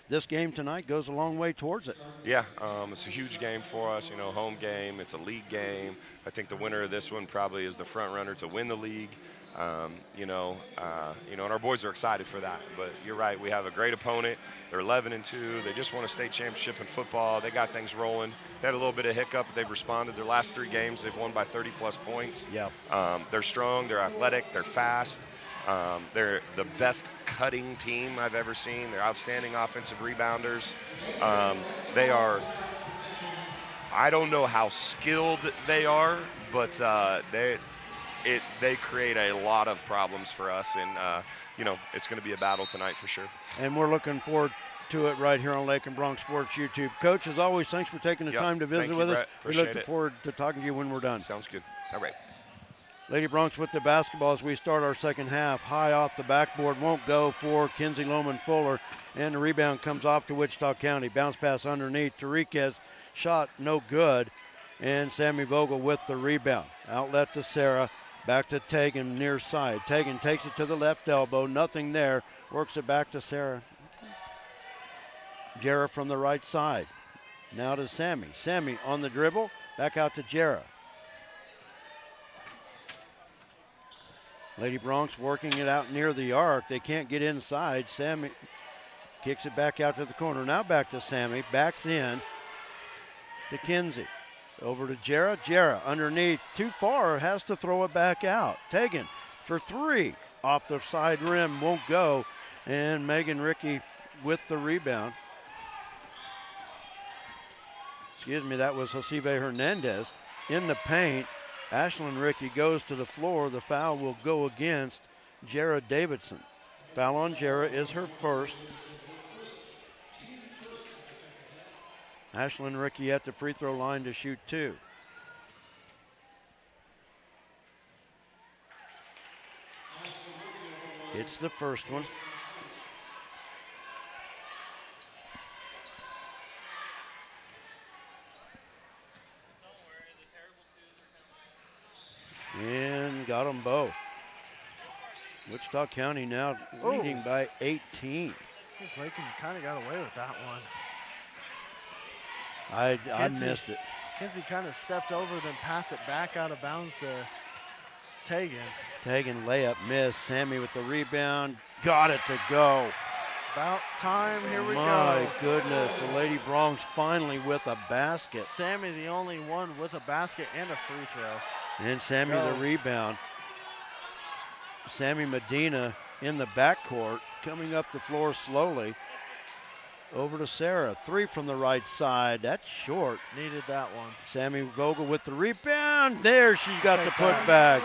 this game tonight goes a long way towards it. Yeah, it's a huge game for us, you know, home game. It's a league game. I think the winner of this one probably is the front runner to win the league. You know, and our boys are excited for that. But you're right, we have a great opponent. They're 11-2. They just won a state championship in football. They got things rolling. They had a little bit of hiccup, but they've responded. Their last 3 games, they've won by 30-plus points. Yeah. They're strong. They're athletic. They're fast. They're the best cutting team I've ever seen. They're outstanding offensive rebounders. They are. I don't know how skilled they are, but they create a lot of problems for us, and you know, it's going to be a battle tonight for sure. And we're looking forward to it right here on Lakin Bronx Sports YouTube. Coach, as always, thanks for taking the time to visit with us. We look forward to talking to you when we're done. Sounds good. All right. Lady Bronx with the basketball as we start our second half. High off the backboard, won't go for Kinsey Loman Fuller, and the rebound comes off to Wichita County. Bounce pass underneath. Tariquez shot no good, and Sammy Vogel with the rebound. Outlet to Sarah. Back to Tegan near side. Tegan takes it to the left elbow. Nothing there. Works it back to Sarah. Jarrah from the right side. Now to Sammy. Sammy on the dribble. Back out to Jarrah. Lady Bronx working it out near the arc. They can't get inside. Sammy kicks it back out to the corner. Now back to Sammy. Backs in to Kinsey. Over to Jarrah. Jarrah underneath. Too far. Has to throw it back out. Tegan for 3. Off the side rim. Won't go. And Megan Rickey with the rebound. Excuse me. That was Josive Hernandez in the paint. Ashlyn Rickey goes to the floor. The foul will go against Jarrah Davidson. Foul on Jarrah is her first. Ashlyn Rickey at the free throw line to shoot 2. It's the first one. And got them both. Wichita County now leading by 18. I think Lakin kind of got away with that one. I missed it. Kinsey kind of stepped over, then passed it back out of bounds to Tegan. Tegan layup miss. Sammy with the rebound. Got it to go. About time. Here we go. My goodness. The Lady Bronx finally with a basket. Sammy the only one with a basket and a free throw. And Sammy the rebound. Sammy Medina in the backcourt, coming up the floor slowly. Over to Sarah. 3 from the right side. That's short. Needed that one. Sammy Vogel with the rebound. There she's got the putback.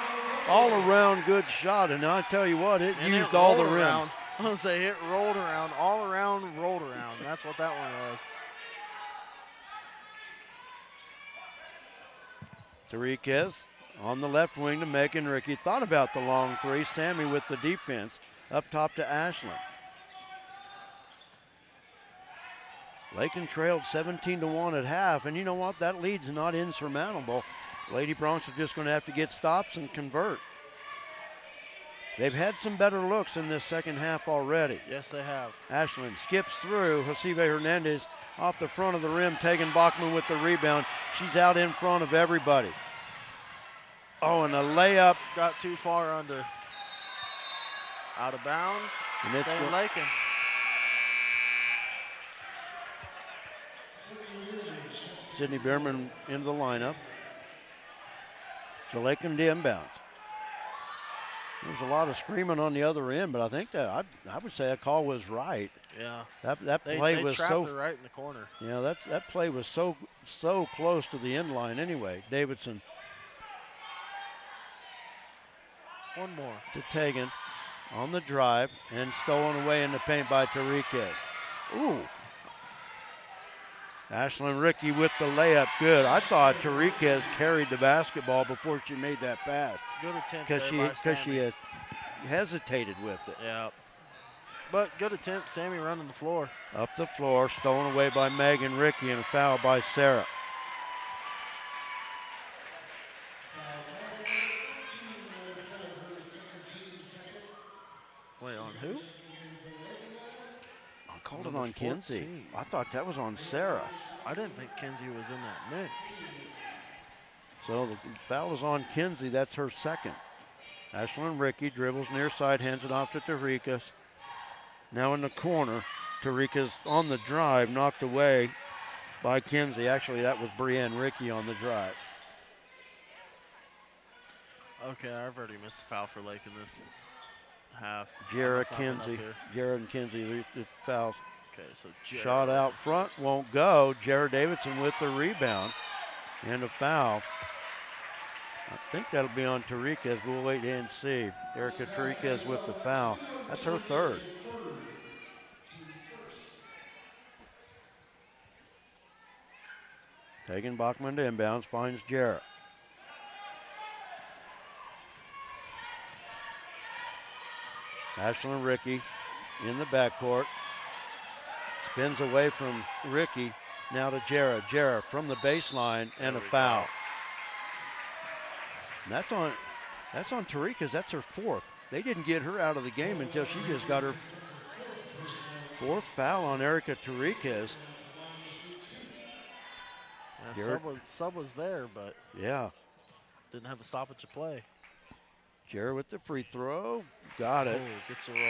All around good shot. And I tell you what, it used all the rim. I'm going to say it rolled around, all around, rolled around. That's what that one was. Tariquez on the left wing to Megan Rickey. Thought about the long 3. Sammy with the defense. Up top to Ashlyn. Lakin trailed 17-1 at half, and you know what? That lead's not insurmountable. Lady Broncs are just going to have to get stops and convert. They've had some better looks in this second half already. Yes, they have. Ashland skips through. Josive Hernandez off the front of the rim. Tegan Bachman with the rebound. She's out in front of everybody. Oh, and a layup. Got too far under. Out of bounds. And it's Staying Lakin. Sydney Bierman into the lineup. So Lakin to inbounds. There was a lot of screaming on the other end, but I think that I would say that call was right. Yeah. That play was trapped so her right in the corner. Yeah, that play was so close to the end line anyway. Davidson One more. to Tegan on the drive and stolen away in the paint by Tariquez. Ooh. Ashlyn Rickey with the layup, good. I thought Tariquez carried the basketball before she made that pass. Good attempt Because she hesitated with it. Yeah. But good attempt, Sammy running the floor. Up the floor, stolen away by Megan Rickey, and a foul by Sarah. Wait, on who? I called it on Kinsey. I thought that was on Sarah. I didn't think Kinsey was in that mix. So the foul is on Kinsey. That's her second. Ashlyn Rickey dribbles near side, hands it off to Tariquez. Now in the corner. Tariquez on the drive, knocked away by Kinsey. Actually, that was Brienne Rickey on the drive. Okay, I've already missed a foul for Lakin this half. Jared and Kinsey, the fouls. Okay, so Jared. Shot out front, won't go. Jared Davidson with the rebound and a foul. I think that'll be on Tariquez. We'll wait and see. Erica Tariquez with the foul. That's her third. Tegan Bachman to inbounds, finds Jarrett. Ashlyn Rickey in the backcourt. Spins away from Rickey. Now to Jarrett. Jarrett from the baseline and a foul. And that's on Tariquez. That's her fourth. They didn't get her out of the game until she just got her fourth foul on Erica Tariquez. Yeah, sub was there, but yeah, didn't have a stoppage of play. Jarrett with the free throw. Got it. Oh, gets the roll.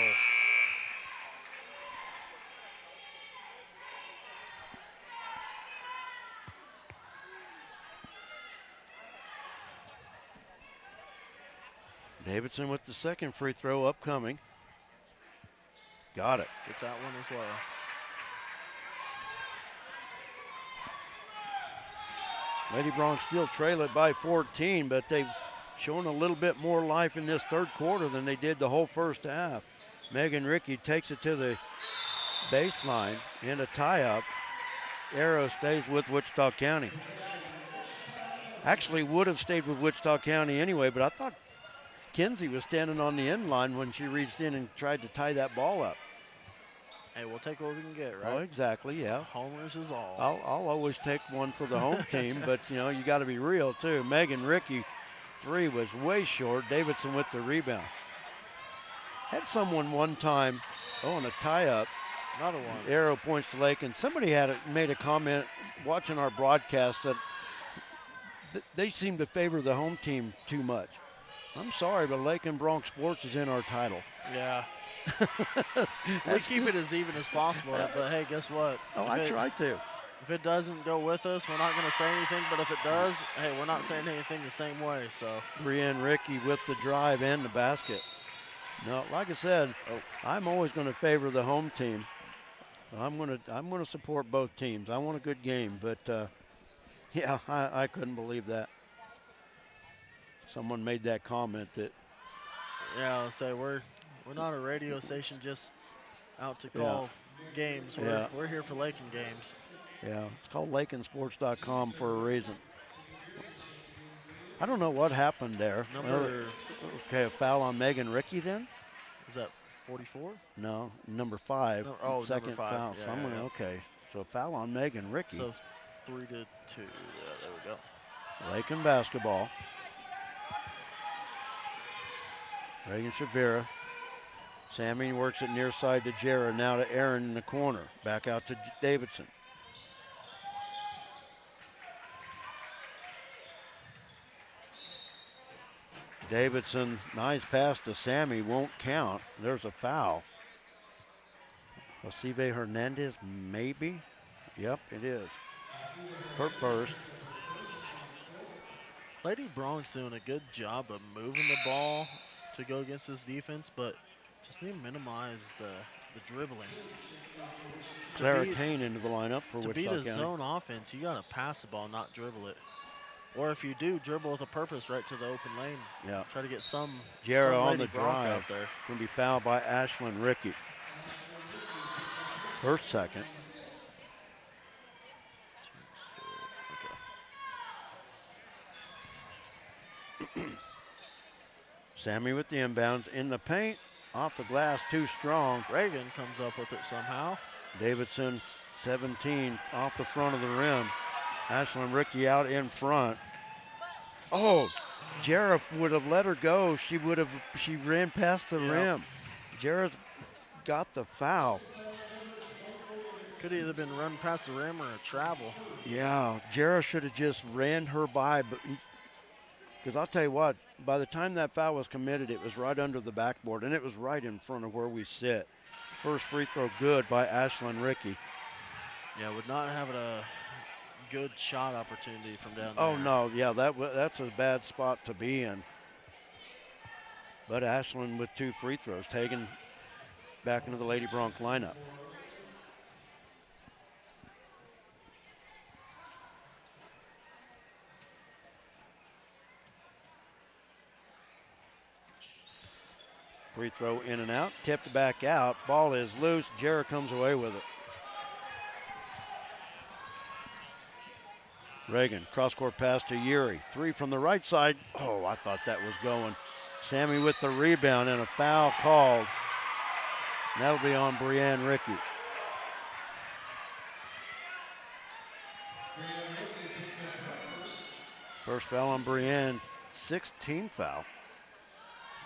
Davidson with the second free throw upcoming. Got it. Gets that one as well. Lady Broncs still trail it by 14, but they've shown a little bit more life in this third quarter than they did the whole first half. Megan Rickey takes it to the baseline in a tie-up. Arrow stays with Wichita County. Actually would have stayed with Wichita County anyway, but I thought Kinsey was standing on the end line when she reached in and tried to tie that ball up. Hey, we'll take what we can get, right? Oh, exactly, yeah. Homers is all. I'll always take one for the home team, but, you know, you got to be real, too. Megan Rickey, three was way short. Davidson with the rebound. Had someone one time, and a tie-up. Another one. Arrow points to Lakin. Somebody made a comment watching our broadcast that they seem to favor the home team too much. I'm sorry, but Lakin Broncs Sports is in our title. Yeah. We keep it as even as possible, but hey, guess what? Oh, I try to. If it doesn't go with us, we're not going to say anything, but if it does, hey, we're not saying anything the same way, so. Brienne Rickey with the drive and the basket. No, like I said, I'm always going to favor the home team. I'm going to support both teams. I want a good game, but yeah, I couldn't believe that. Someone made that comment that. Yeah, I'll say we're not a radio station just out to call games. We're here for Lakin games. Yeah, it's called LakinSports.com for a reason. I don't know what happened there. Okay, a foul on Megan Rickey then? Is that 44? No, number 5. No, second number 5. foul. Yeah, So I'm gonna, okay. So foul on Megan Ricky. So 3-2. Yeah, there we go. Lakin basketball. Reagan Shavira. Sammy works it near side to Jarrah. Now to Aaron in the corner. Back out to Davidson. Davidson, nice pass to Sammy, won't count. There's a foul. Osive Hernandez, maybe? Yep, it is. Her first. Lady Bronx doing a good job of moving the ball to go against this defense, but just need to minimize the dribbling. Clara Kane into the lineup for Wichita County. To beat a County. zone offense, you got to pass the ball, not dribble it. Or if you do, dribble with a purpose right to the open lane. Yeah. Try to get some Jarrah on Lady the Bronx drive. out there. Going to be fouled by Ashlyn Ricky. Her second. Sammy with the inbounds in the paint. Off the glass, too strong. Reagan comes up with it somehow. Davidson, 17, off the front of the rim. Ashlyn Ricky out in front. Oh, Jarrah would have let her go. She ran past the rim. Jarrah got the foul. Could either been run past the rim or a travel. Yeah, Jarrah should have just ran her by, because I'll tell you what, by the time that foul was committed, it was right under the backboard, and it was right in front of where we sit. First free throw good by Ashlyn Ricky. Yeah, would not have a good shot opportunity from down there. Oh, no, yeah, that's a bad spot to be in. But Ashlyn with 2 free throws, taken back into the Lady Bronx lineup. Free throw in and out, tipped back out. Ball is loose. Jarrah comes away with it. Reagan, cross-court pass to Yuri. 3 from the right side. Oh, I thought that was going. Sammy with the rebound and a foul called. That'll be on Brianne Ricky. First foul on Brianne, 16th foul.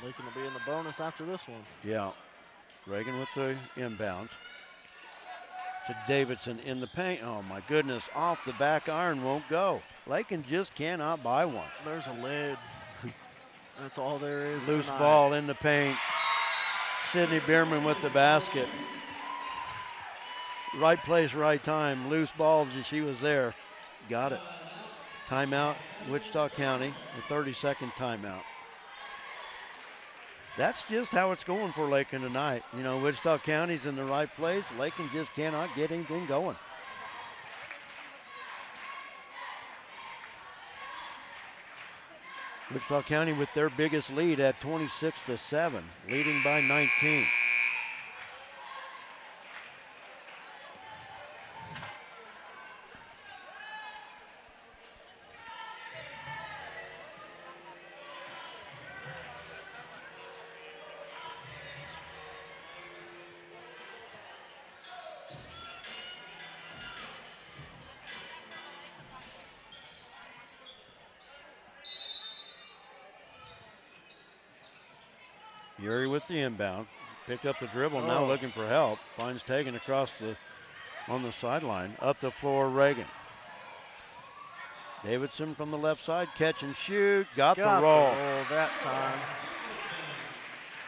Lakin will be in the bonus after this one. Yeah. Reagan with the inbounds. To Davidson in the paint. Oh, my goodness. Off the back iron, won't go. Lakin just cannot buy one. There's a lid. That's all there is. Loose tonight. ball in the paint. Sydney Bierman with the basket. Right place, right time. Loose ball, she was there. Got it. Timeout, Wichita County. A 30-second timeout. That's just how it's going for Lakin tonight. You know, Wichita County's in the right place. Lakin just cannot get anything going. Wichita County with their biggest lead at 26-7, leading by 19. Yuri with the inbound. Picked up the dribble, now looking for help. Finds Tegan across on the sideline. Up the floor, Reagan. Davidson from the left side, catch and shoot. Got the roll. That time.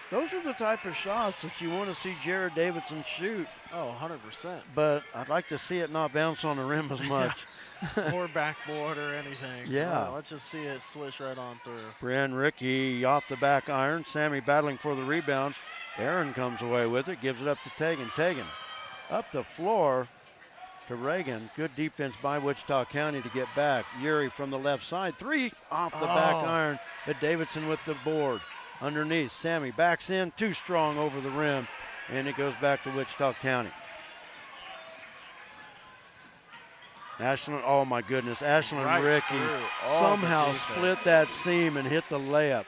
Those are the type of shots that you want to see Jared Davidson shoot. Oh, 100%. But I'd like to see it not bounce on the rim as much. Or backboard or anything. Yeah. Let's just see it swish right on through. Brianne Ricky off the back iron. Sammy battling for the rebound. Aaron comes away with it, gives it up to Tegan. Tegan up the floor to Reagan. Good defense by Wichita County to get back. Yuri from the left side. 3 off the back iron. But Davidson with the board. Underneath, Sammy backs in, too strong over the rim. And it goes back to Wichita County. Ashlyn, oh my goodness, Ashlyn Ricky somehow split that seam and hit the layup.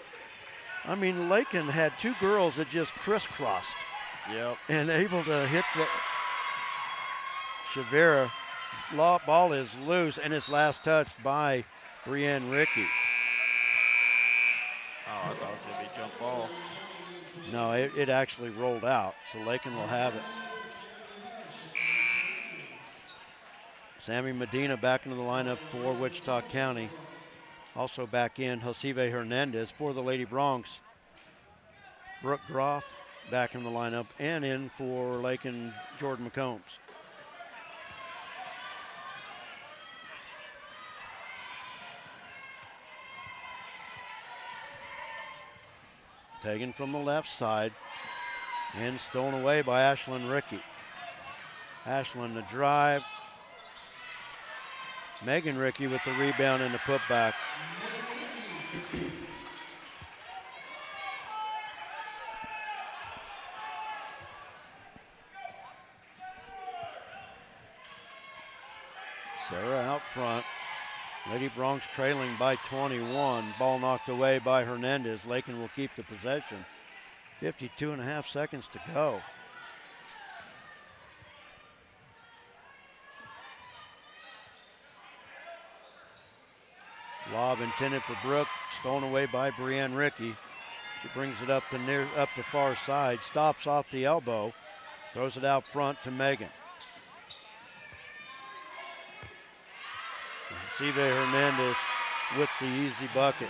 I mean, Lakin had 2 girls that just crisscrossed. Yep. And able to hit the. Shavira. Ball is loose, and it's last touched by Brienne Rickey. Oh, I thought it was going to be jump ball. No, it actually rolled out, so Lakin will have it. Sammy Medina back into the lineup for Wichita County. Also back in, Josive Hernandez for the Lady Bronx. Brooke Groff back in the lineup, and in for Lakin, Jordan McCombs. Taken from the left side and stolen away by Ashlyn Rickey. Ashlyn the drive. Megan Rickey with the rebound and the putback. Sarah out front. Lady Bronx trailing by 21. Ball knocked away by Hernandez. Lakin will keep the possession. 52.5 seconds to go. Lob intended for Brooke, stolen away by Brienne Rickey. She brings it up the far side, stops off the elbow, throws it out front to Megan. Sive Hernandez with the easy bucket.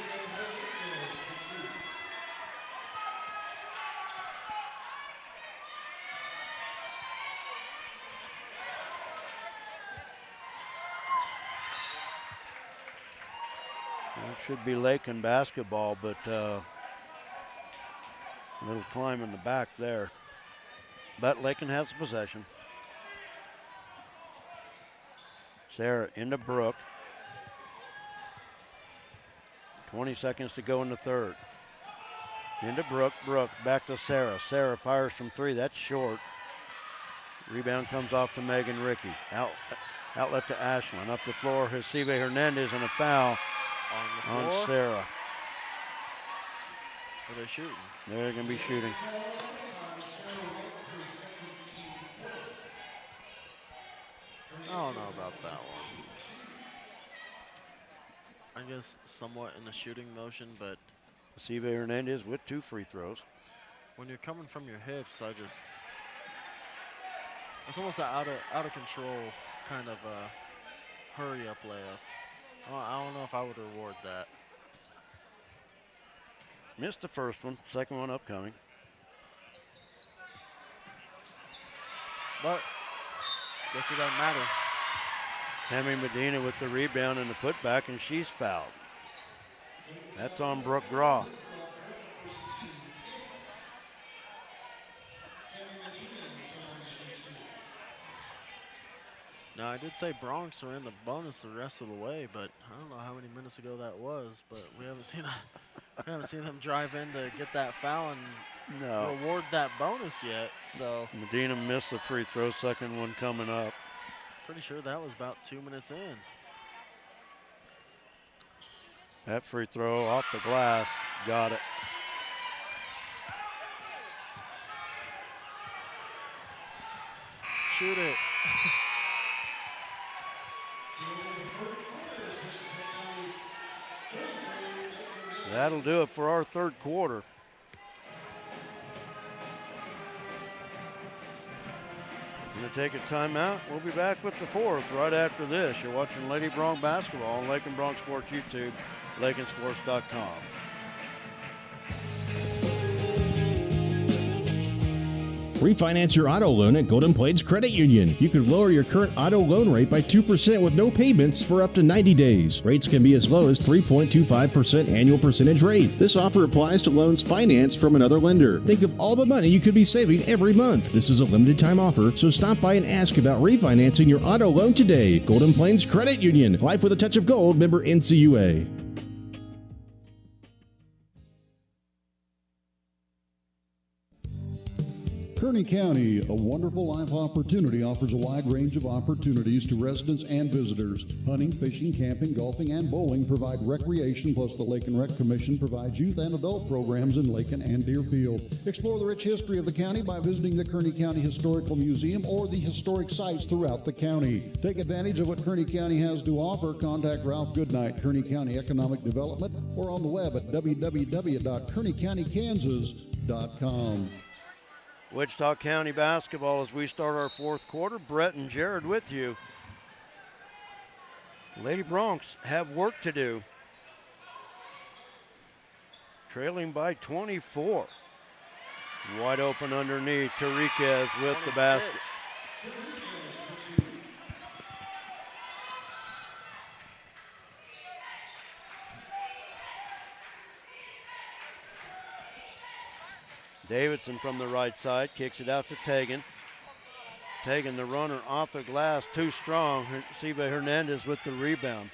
That should be Lakin basketball, but a little climb in the back there. But Lakin has the possession. Sarah into Brooke. 20 seconds to go in the third. Into Brooke. Brooke back to Sarah. Sarah fires from three. That's short. Rebound comes off to Megan Rickey. Outlet to Ashlyn. Up the floor, Josive Hernandez, and a foul on Sarah. Are they shooting? They're going to be shooting. I don't know about that one. I guess somewhat in the shooting motion, but Josive Hernandez with 2 free throws. When you're coming from your hips, it's almost an out of control kind of hurry up layup. I don't know if I would reward that. Missed the first one, second one upcoming. But guess it doesn't matter. Sammy Medina with the rebound and the putback, and she's fouled. That's on Brooke Groff. Now, I did say Bronx are in the bonus the rest of the way, but I don't know how many minutes ago that was, but we haven't seen them drive in to get that foul and reward that bonus yet. So Medina missed the free throw, second one coming up. Pretty sure that was about 2 minutes in. That free throw off the glass, got it. Shoot it. That'll do it for our third quarter. Going to take a timeout. We'll be back with the fourth right after this. You're watching Lady Bronx basketball on Lakin Bronx Sports YouTube, LakinSports.com. Refinance your auto loan at Golden Plains Credit Union. You could lower your current auto loan rate by 2% with no payments for up to 90 days. Rates can be as low as 3.25% annual percentage rate. This offer applies to loans financed from another lender. Think of all the money you could be saving every month. This is a limited time offer, so stop by and ask about refinancing your auto loan today. Golden Plains Credit Union. Life with a touch of gold. Member NCUA. Kearney County, a wonderful life opportunity, offers a wide range of opportunities to residents and visitors. Hunting, fishing, camping, golfing, and bowling provide recreation, plus the Lake and Rec Commission provides youth and adult programs in Lakin and Deerfield. Explore the rich history of the county by visiting the Kearney County Historical Museum or the historic sites throughout the county. Take advantage of what Kearney County has to offer. Contact Ralph Goodnight, Kearney County Economic Development, or on the web at www.kearneycountykansas.com. Wichita County basketball as we start our fourth quarter. Brett and Jared with you. Lady Broncs have work to do. Trailing by 24. Wide open underneath. Tariquez with 26. The basket. Davidson from the right side kicks it out to Tegan. Tegan, the runner, off the glass, too strong. Siva Hernandez with the rebound.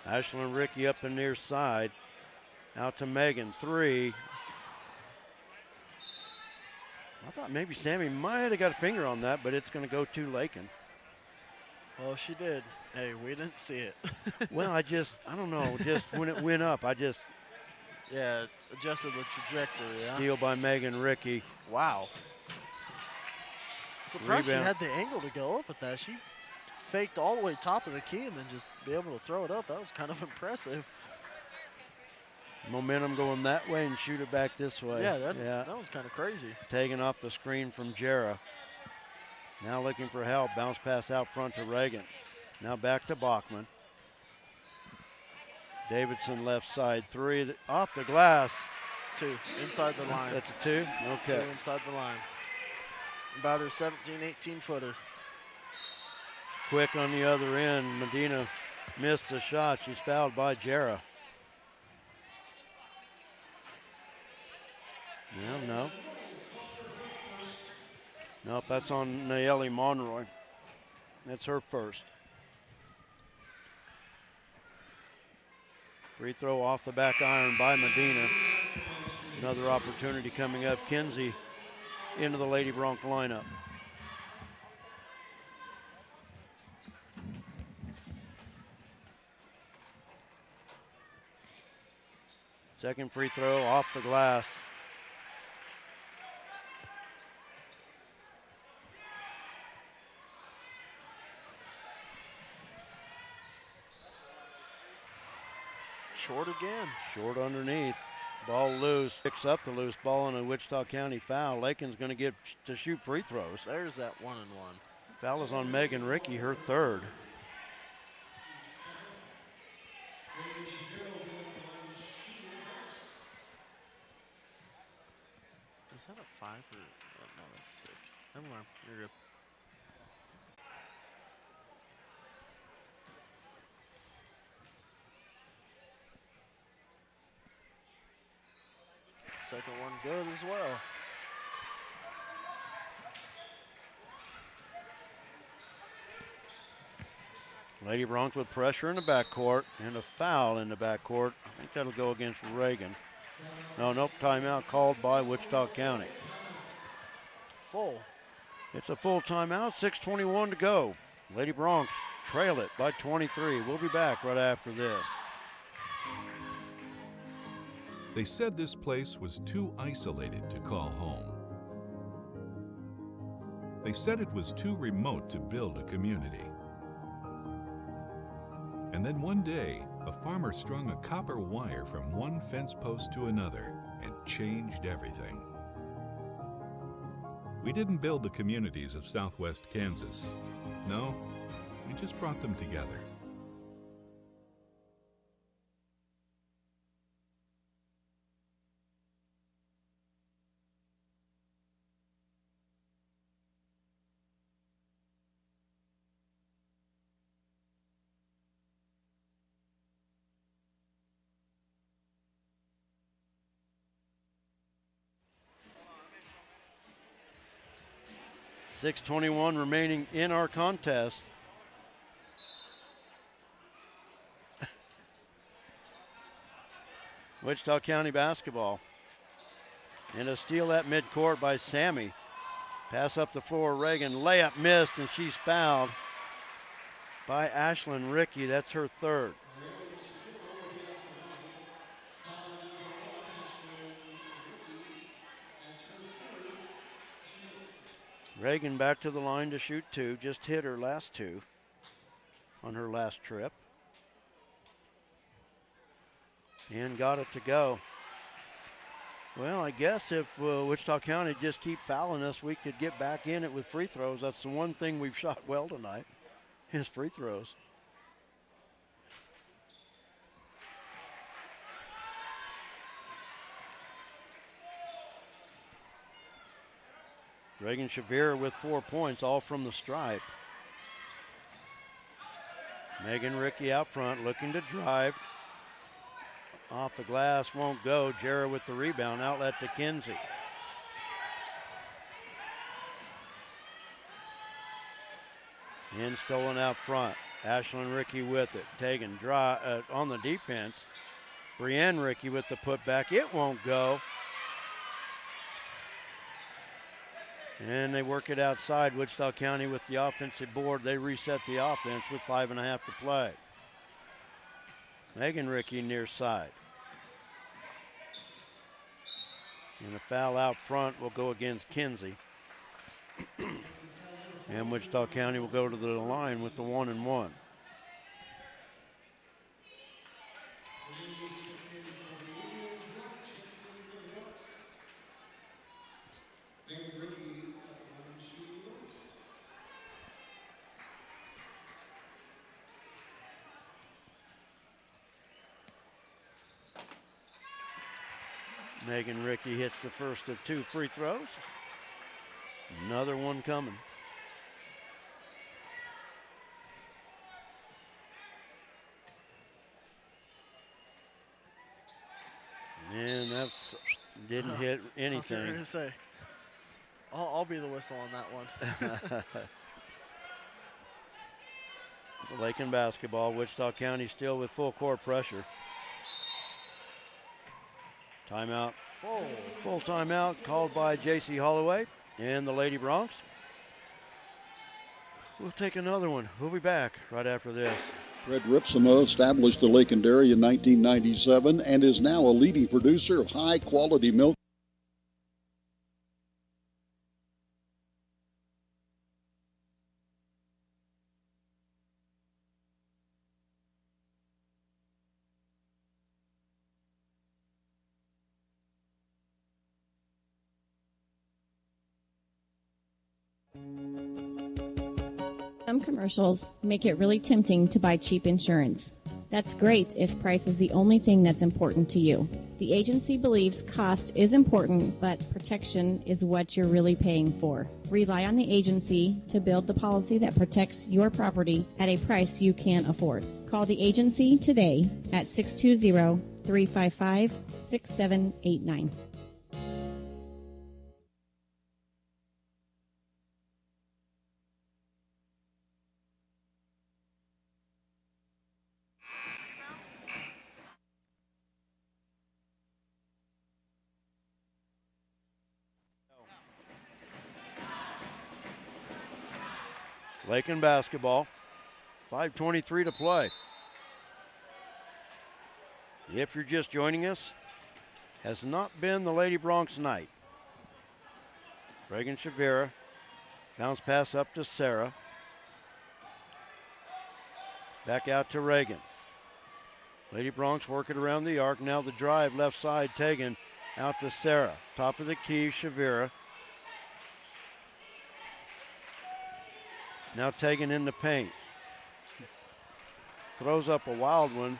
Ashlyn Ricky up the near side. Out to Megan, three. I thought maybe Sammy might have got a finger on that, but it's going to go to Lakin. Well, she did. Hey, we didn't see it. Well, I don't know, just when it went up, yeah, adjusted the trajectory. Yeah? Steal by Megan Ricky. Wow. Surprised she had the angle to go up with that. She faked all the way top of the key and then just be able to throw it up. That was kind of impressive. Momentum going that way and shoot it back this way. Yeah, that was kind of crazy. Taking off the screen from Jarrah. Now looking for help. Bounce pass out front to Reagan. Now back to Bachman. Davidson left side, three off the glass. Two, inside the line. That's a two? Okay. Two inside the line. About her 17, 18-footer. Quick on the other end. Medina missed the shot. She's fouled by Jarrah. Yeah, no. Nope, that's on Nayeli Monroy. That's her first. Free throw off the back iron by Medina. Another opportunity coming up. Kinsey into the Lady Bronc lineup. Second free throw off the glass. Short again. Short underneath. Ball loose. Picks up the loose ball on a Wichita County foul. Lakin's going to get to shoot free throws. There's that 1-and-1. Foul is on Megan Ricky, her third. Is that a 5 or no? That's 6. Never mind. You're good. Second one good as well. Lady Broncs with pressure in the backcourt and a foul in the backcourt. I think that'll go against Reagan. Nope, timeout called by Wichita County. Full. It's a full timeout, 6:21 to go. Lady Broncs trail it by 23. We'll be back right after this. They said this place was too isolated to call home. They said it was too remote to build a community. And then one day, a farmer strung a copper wire from one fence post to another and changed everything. We didn't build the communities of Southwest Kansas. No, we just brought them together. .6:21 remaining in our contest. Wichita County basketball. And a steal at midcourt by Sammy. Pass up the floor, Reagan. Layup missed, and she's fouled by Ashlyn Rickey. That's her third. Reagan back to the line to shoot two. Just hit her last two on her last trip. And got it to go. Well, I guess if Wichita County just keep fouling us, we could get back in it with free throws. That's the one thing we've shot well tonight, is free throws. Reagan Shavira with 4 points, all from the stripe. Megan Rickey out front, looking to drive. Off the glass, won't go. Jarrah with the rebound, outlet to Kinsey. And stolen out front. Ashlyn Rickey with it. Tegan on the defense. Brienne Rickey with the putback. It won't go. And they work it outside. Wichita County with the offensive board. They reset the offense with 5.5 to play. Megan Rickey near side. And a foul out front will go against Kinsey. And Wichita County will go to the line with the 1-and-1. Megan Rickey hits the first of 2 free throws. Another one coming. And that didn't hit anything. I was going to say, I'll be the whistle on that one. It's Lakin basketball. Wichita County still with full court pressure. Timeout. Full timeout called by J.C. Holloway and the Lady Broncs. We'll take another one. We'll be back right after this. Fred Ripsimo established the Lakin Dairy in 1997 and is now a leading producer of high-quality milk. Some commercials make it really tempting to buy cheap insurance. That's great if price is the only thing that's important to you. The agency believes cost is important, but protection is what you're really paying for. Rely on the agency to build the policy that protects your property at a price you can afford. Call the agency today at 620-355-6789. Lakin basketball, 5:23 to play. If you're just joining us, has not been the Lady Broncs night. Reagan Shavira, bounce pass up to Sarah. Back out to Reagan. Lady Broncs work it around the arc. Now the drive, left side, Tegan out to Sarah. Top of the key, Shavira. Now Tegan in the paint. Throws up a wild one,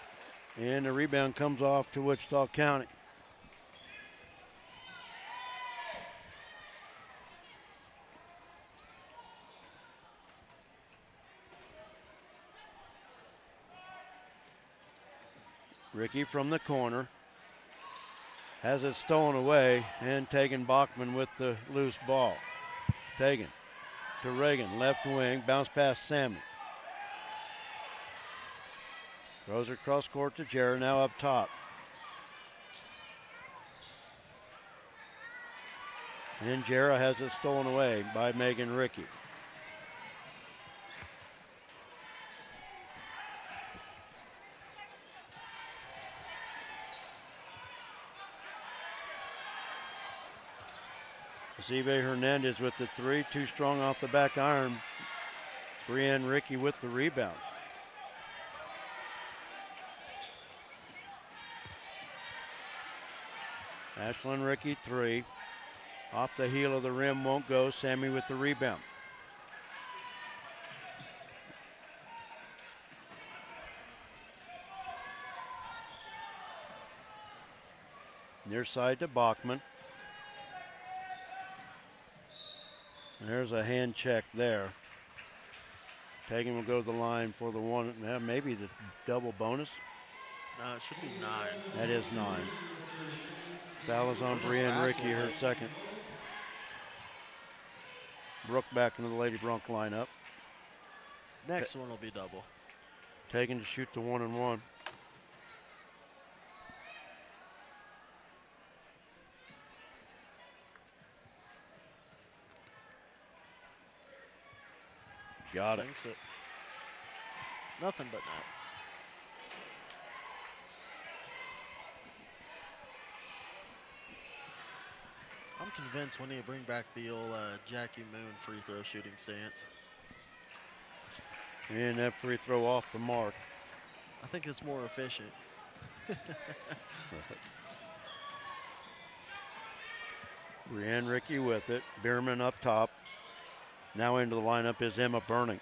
and the rebound comes off to Wichita County. Rickey from the corner. Has it stolen away, and Tegan Bachman with the loose ball. Tegan to Reagan, left wing, bounce past Sammy. Throws her cross court to Jarrah, now up top. And Jarrah has it stolen away by Megan Rickey. Zive Hernandez with the three, too strong off the back iron. Brienne Rickey with the rebound. Ashlyn Rickey, three. Off the heel of the rim, won't go. Sammy with the rebound. Near side to Bachman. There's a hand check there. Tegan will go to the line for the one, maybe the double bonus. No, it should be 9. That is 9. Foul is on Brienne Rickey, her second. Brooke back into the Lady Bronc lineup. Next one will be double. Tegan to shoot the 1-and-1. Got it. Sinks it. Nothing but net. I'm convinced we need to bring back the old Jackie Moon free throw shooting stance. And that free throw off the mark. I think it's more efficient. Brienne Rickey with it. Bierman up top. Now into the lineup is Emma Burning.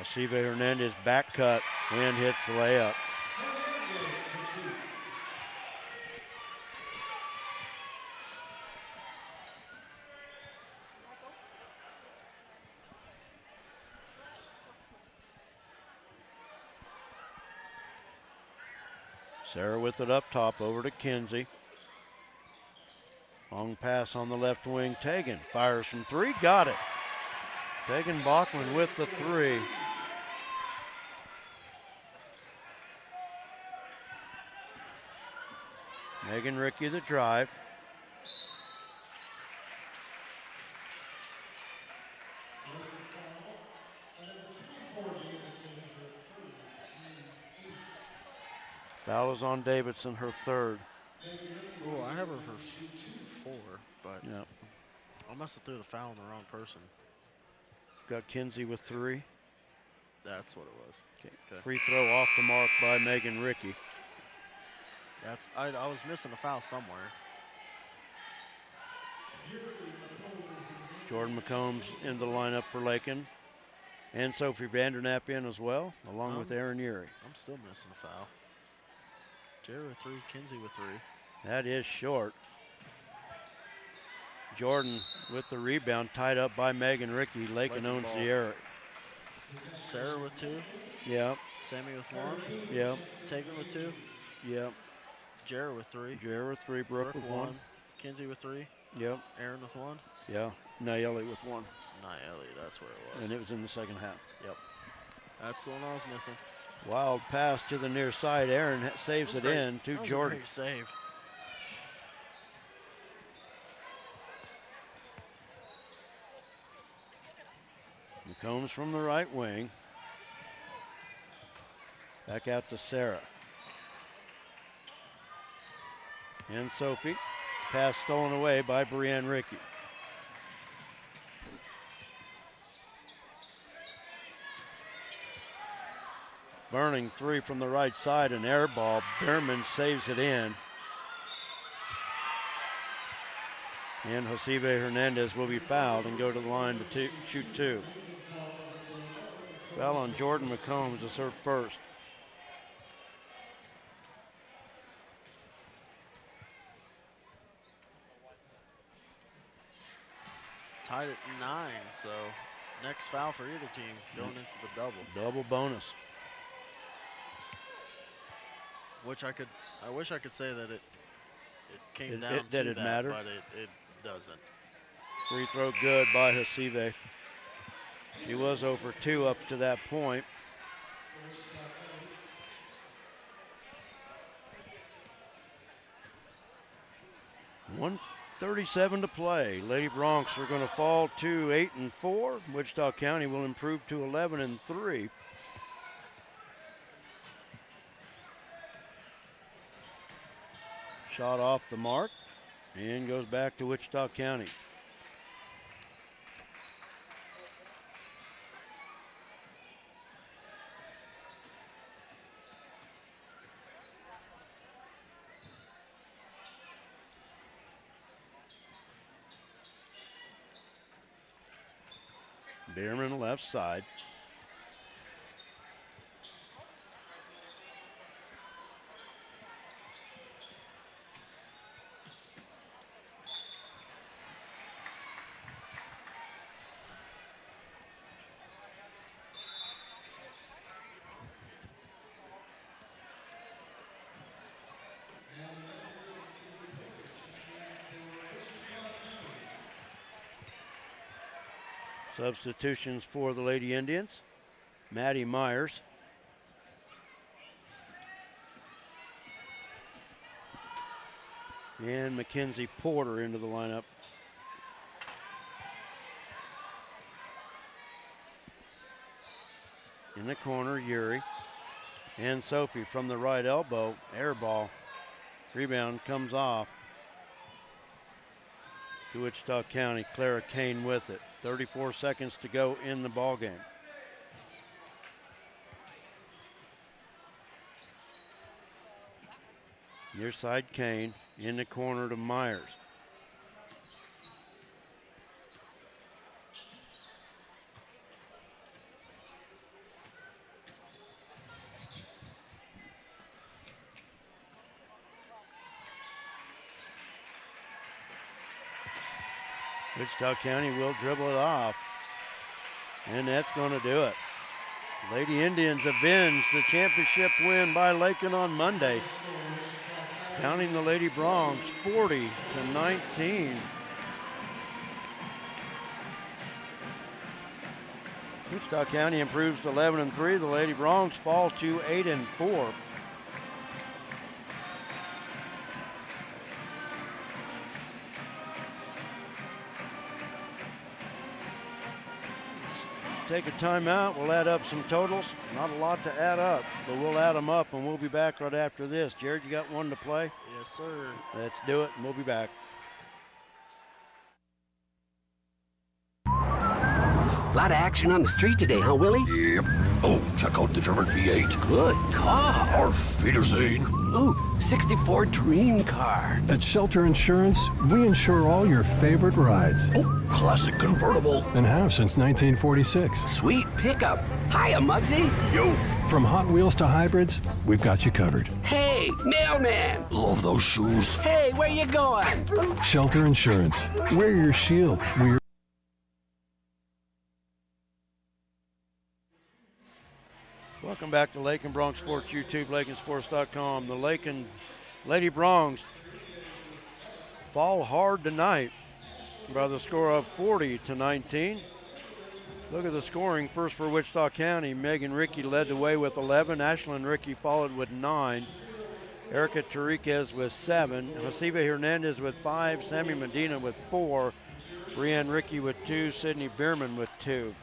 Asive Hernandez back cut and hits the layup. Sarah with it up top over to Kinsey. Long pass on the left wing. Tegan fires from three. Got it. Tegan Bachman with the three. Megan Rickey the drive. Foul is on Davidson, her third. Oh, I have her for 4, but yeah. I must have threw the foul on the wrong person. Got Kinsey with three. That's what it was. Okay. Free throw off the mark by Megan Rickey. That's I was missing a foul somewhere. Jordan McCombs in the lineup for Lakin. And Sophie Vandernap in as well, along with Aaron Urey. I'm still missing a foul. Jarrah with 3, Kinsey with 3. That is short. Jordan with the rebound, tied up by Megan Rickey. Lakin owns the area. Sarah with 2. Yep. Sammy with 1. Yep. Tegan with 2. Yep. Jarrah with 3. Jarrah with 3. Brooke with 1. Kinsey with 3. Yep. Aaron with 1. Yeah. Nayeli with 1. Nayeli, that's where it was. And it was in the second half. Yep. That's the one I was missing. Wild pass to the near side. Aaron saves it in to Jordan. Great save. McCombs from the right wing. Back out to Sarah. And Sophie. Pass stolen away by Brienne Rickey. Burning 3 from the right side, an air ball. Bierman saves it in. And Josive Hernandez will be fouled and go to the line to shoot 2. Foul on Jordan McCombs is her first. Tied at 9, so next foul for either team going into the double. Double bonus. Which I wish I could say that it came down that to it that, mattered. but it doesn't. Free throw good by Josive. He was over 2 up to that point. .137 to play. Lady Bronx are going to fall to 8-4. Wichita County will improve to 11-3. Shot off the mark and goes back to Wichita County. Bierman left side. Substitutions for the Lady Indians. Maddie Myers. And Mackenzie Porter into the lineup. In the corner, Yuri. And Sophie from the right elbow. Air ball. Rebound comes off to Wichita County. Clara Kane with it. 34 seconds to go in the ball game. Near side Kane, in the corner to Myers. Wichita County will dribble it off. And that's going to do it. Lady Indians avenge the championship win by Lakin on Monday, counting the Lady Bronx 40-19. Wichita County improves to 11-3. The Lady Bronx fall to 8-4. Take a timeout. We'll add up some totals. Not a lot to add up, but we'll add them up, and we'll be back right after this. Jared, you got one to play? Yes, sir. Let's do it, and we'll be back. A lot of action on the street today, huh, Willie? Yep. Oh, check out the German V8. Good car. Auf Wiedersehen. Ooh, 64 dream car. At Shelter Insurance, we insure all your favorite rides. Oh, classic convertible. And have since 1946. Sweet pickup. Hiya, Muggsy. Yo. From Hot Wheels to hybrids, we've got you covered. Hey, mailman. Love those shoes. Hey, where you going? Shelter Insurance. Wear your shield. We're Welcome back to Lakin Bronx Sports YouTube, LakinSports.com. The Lakin Lady Bronx fall hard tonight by the score of 40-19. Look at the scoring. First for Wichita County, Megan Rickey led the way with 11. Ashlyn Rickey followed with 9. Erica Tariquez with 7. Josiva Hernandez with 5. Sammy Medina with 4. Brianne Rickey with 2. Sydney Bierman with 2.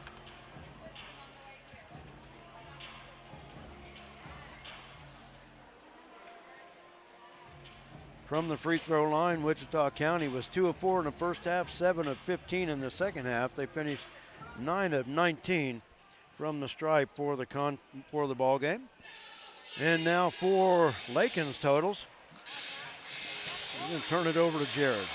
From the free throw line, Wichita County was 2 of 4 in the first half, 7 of 15 in the second half. They finished 9 of 19 from the stripe for the ball game. And now for Lakin's totals, I'm going to turn it over to Jared.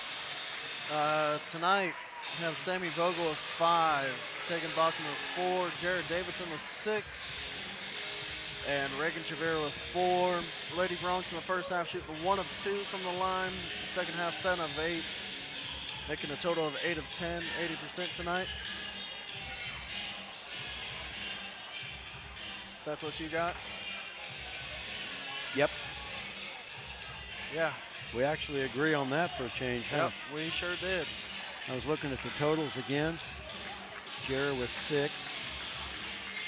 Tonight, we have Sammy Vogel with 5, Tegan Bachman with 4, Jared Davidson with 6, and Reagan Chavera with 4. Lady Bronx in the first half shooting 1 of 2 from the line. Second half 7 of 8, making a total of 8 of 10, 80% tonight. That's what you got? Yep. Yeah. We actually agree on that for a change, huh? Yep, we sure did. I was looking at the totals again. Jared with 6.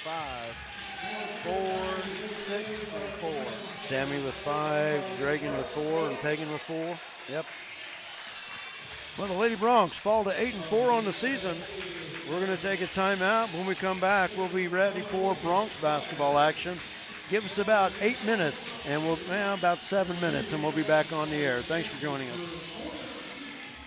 5, 4, 6, and 4. Sammy with 5, Dragan with 4, and Pagan with 4. Yep. Well, the Lady Broncs fall to 8-4 on the season. We're going to take a timeout. When we come back, we'll be ready for Broncs basketball action. Give us about 8 minutes, and about 7 minutes, and we'll be back on the air. Thanks for joining us.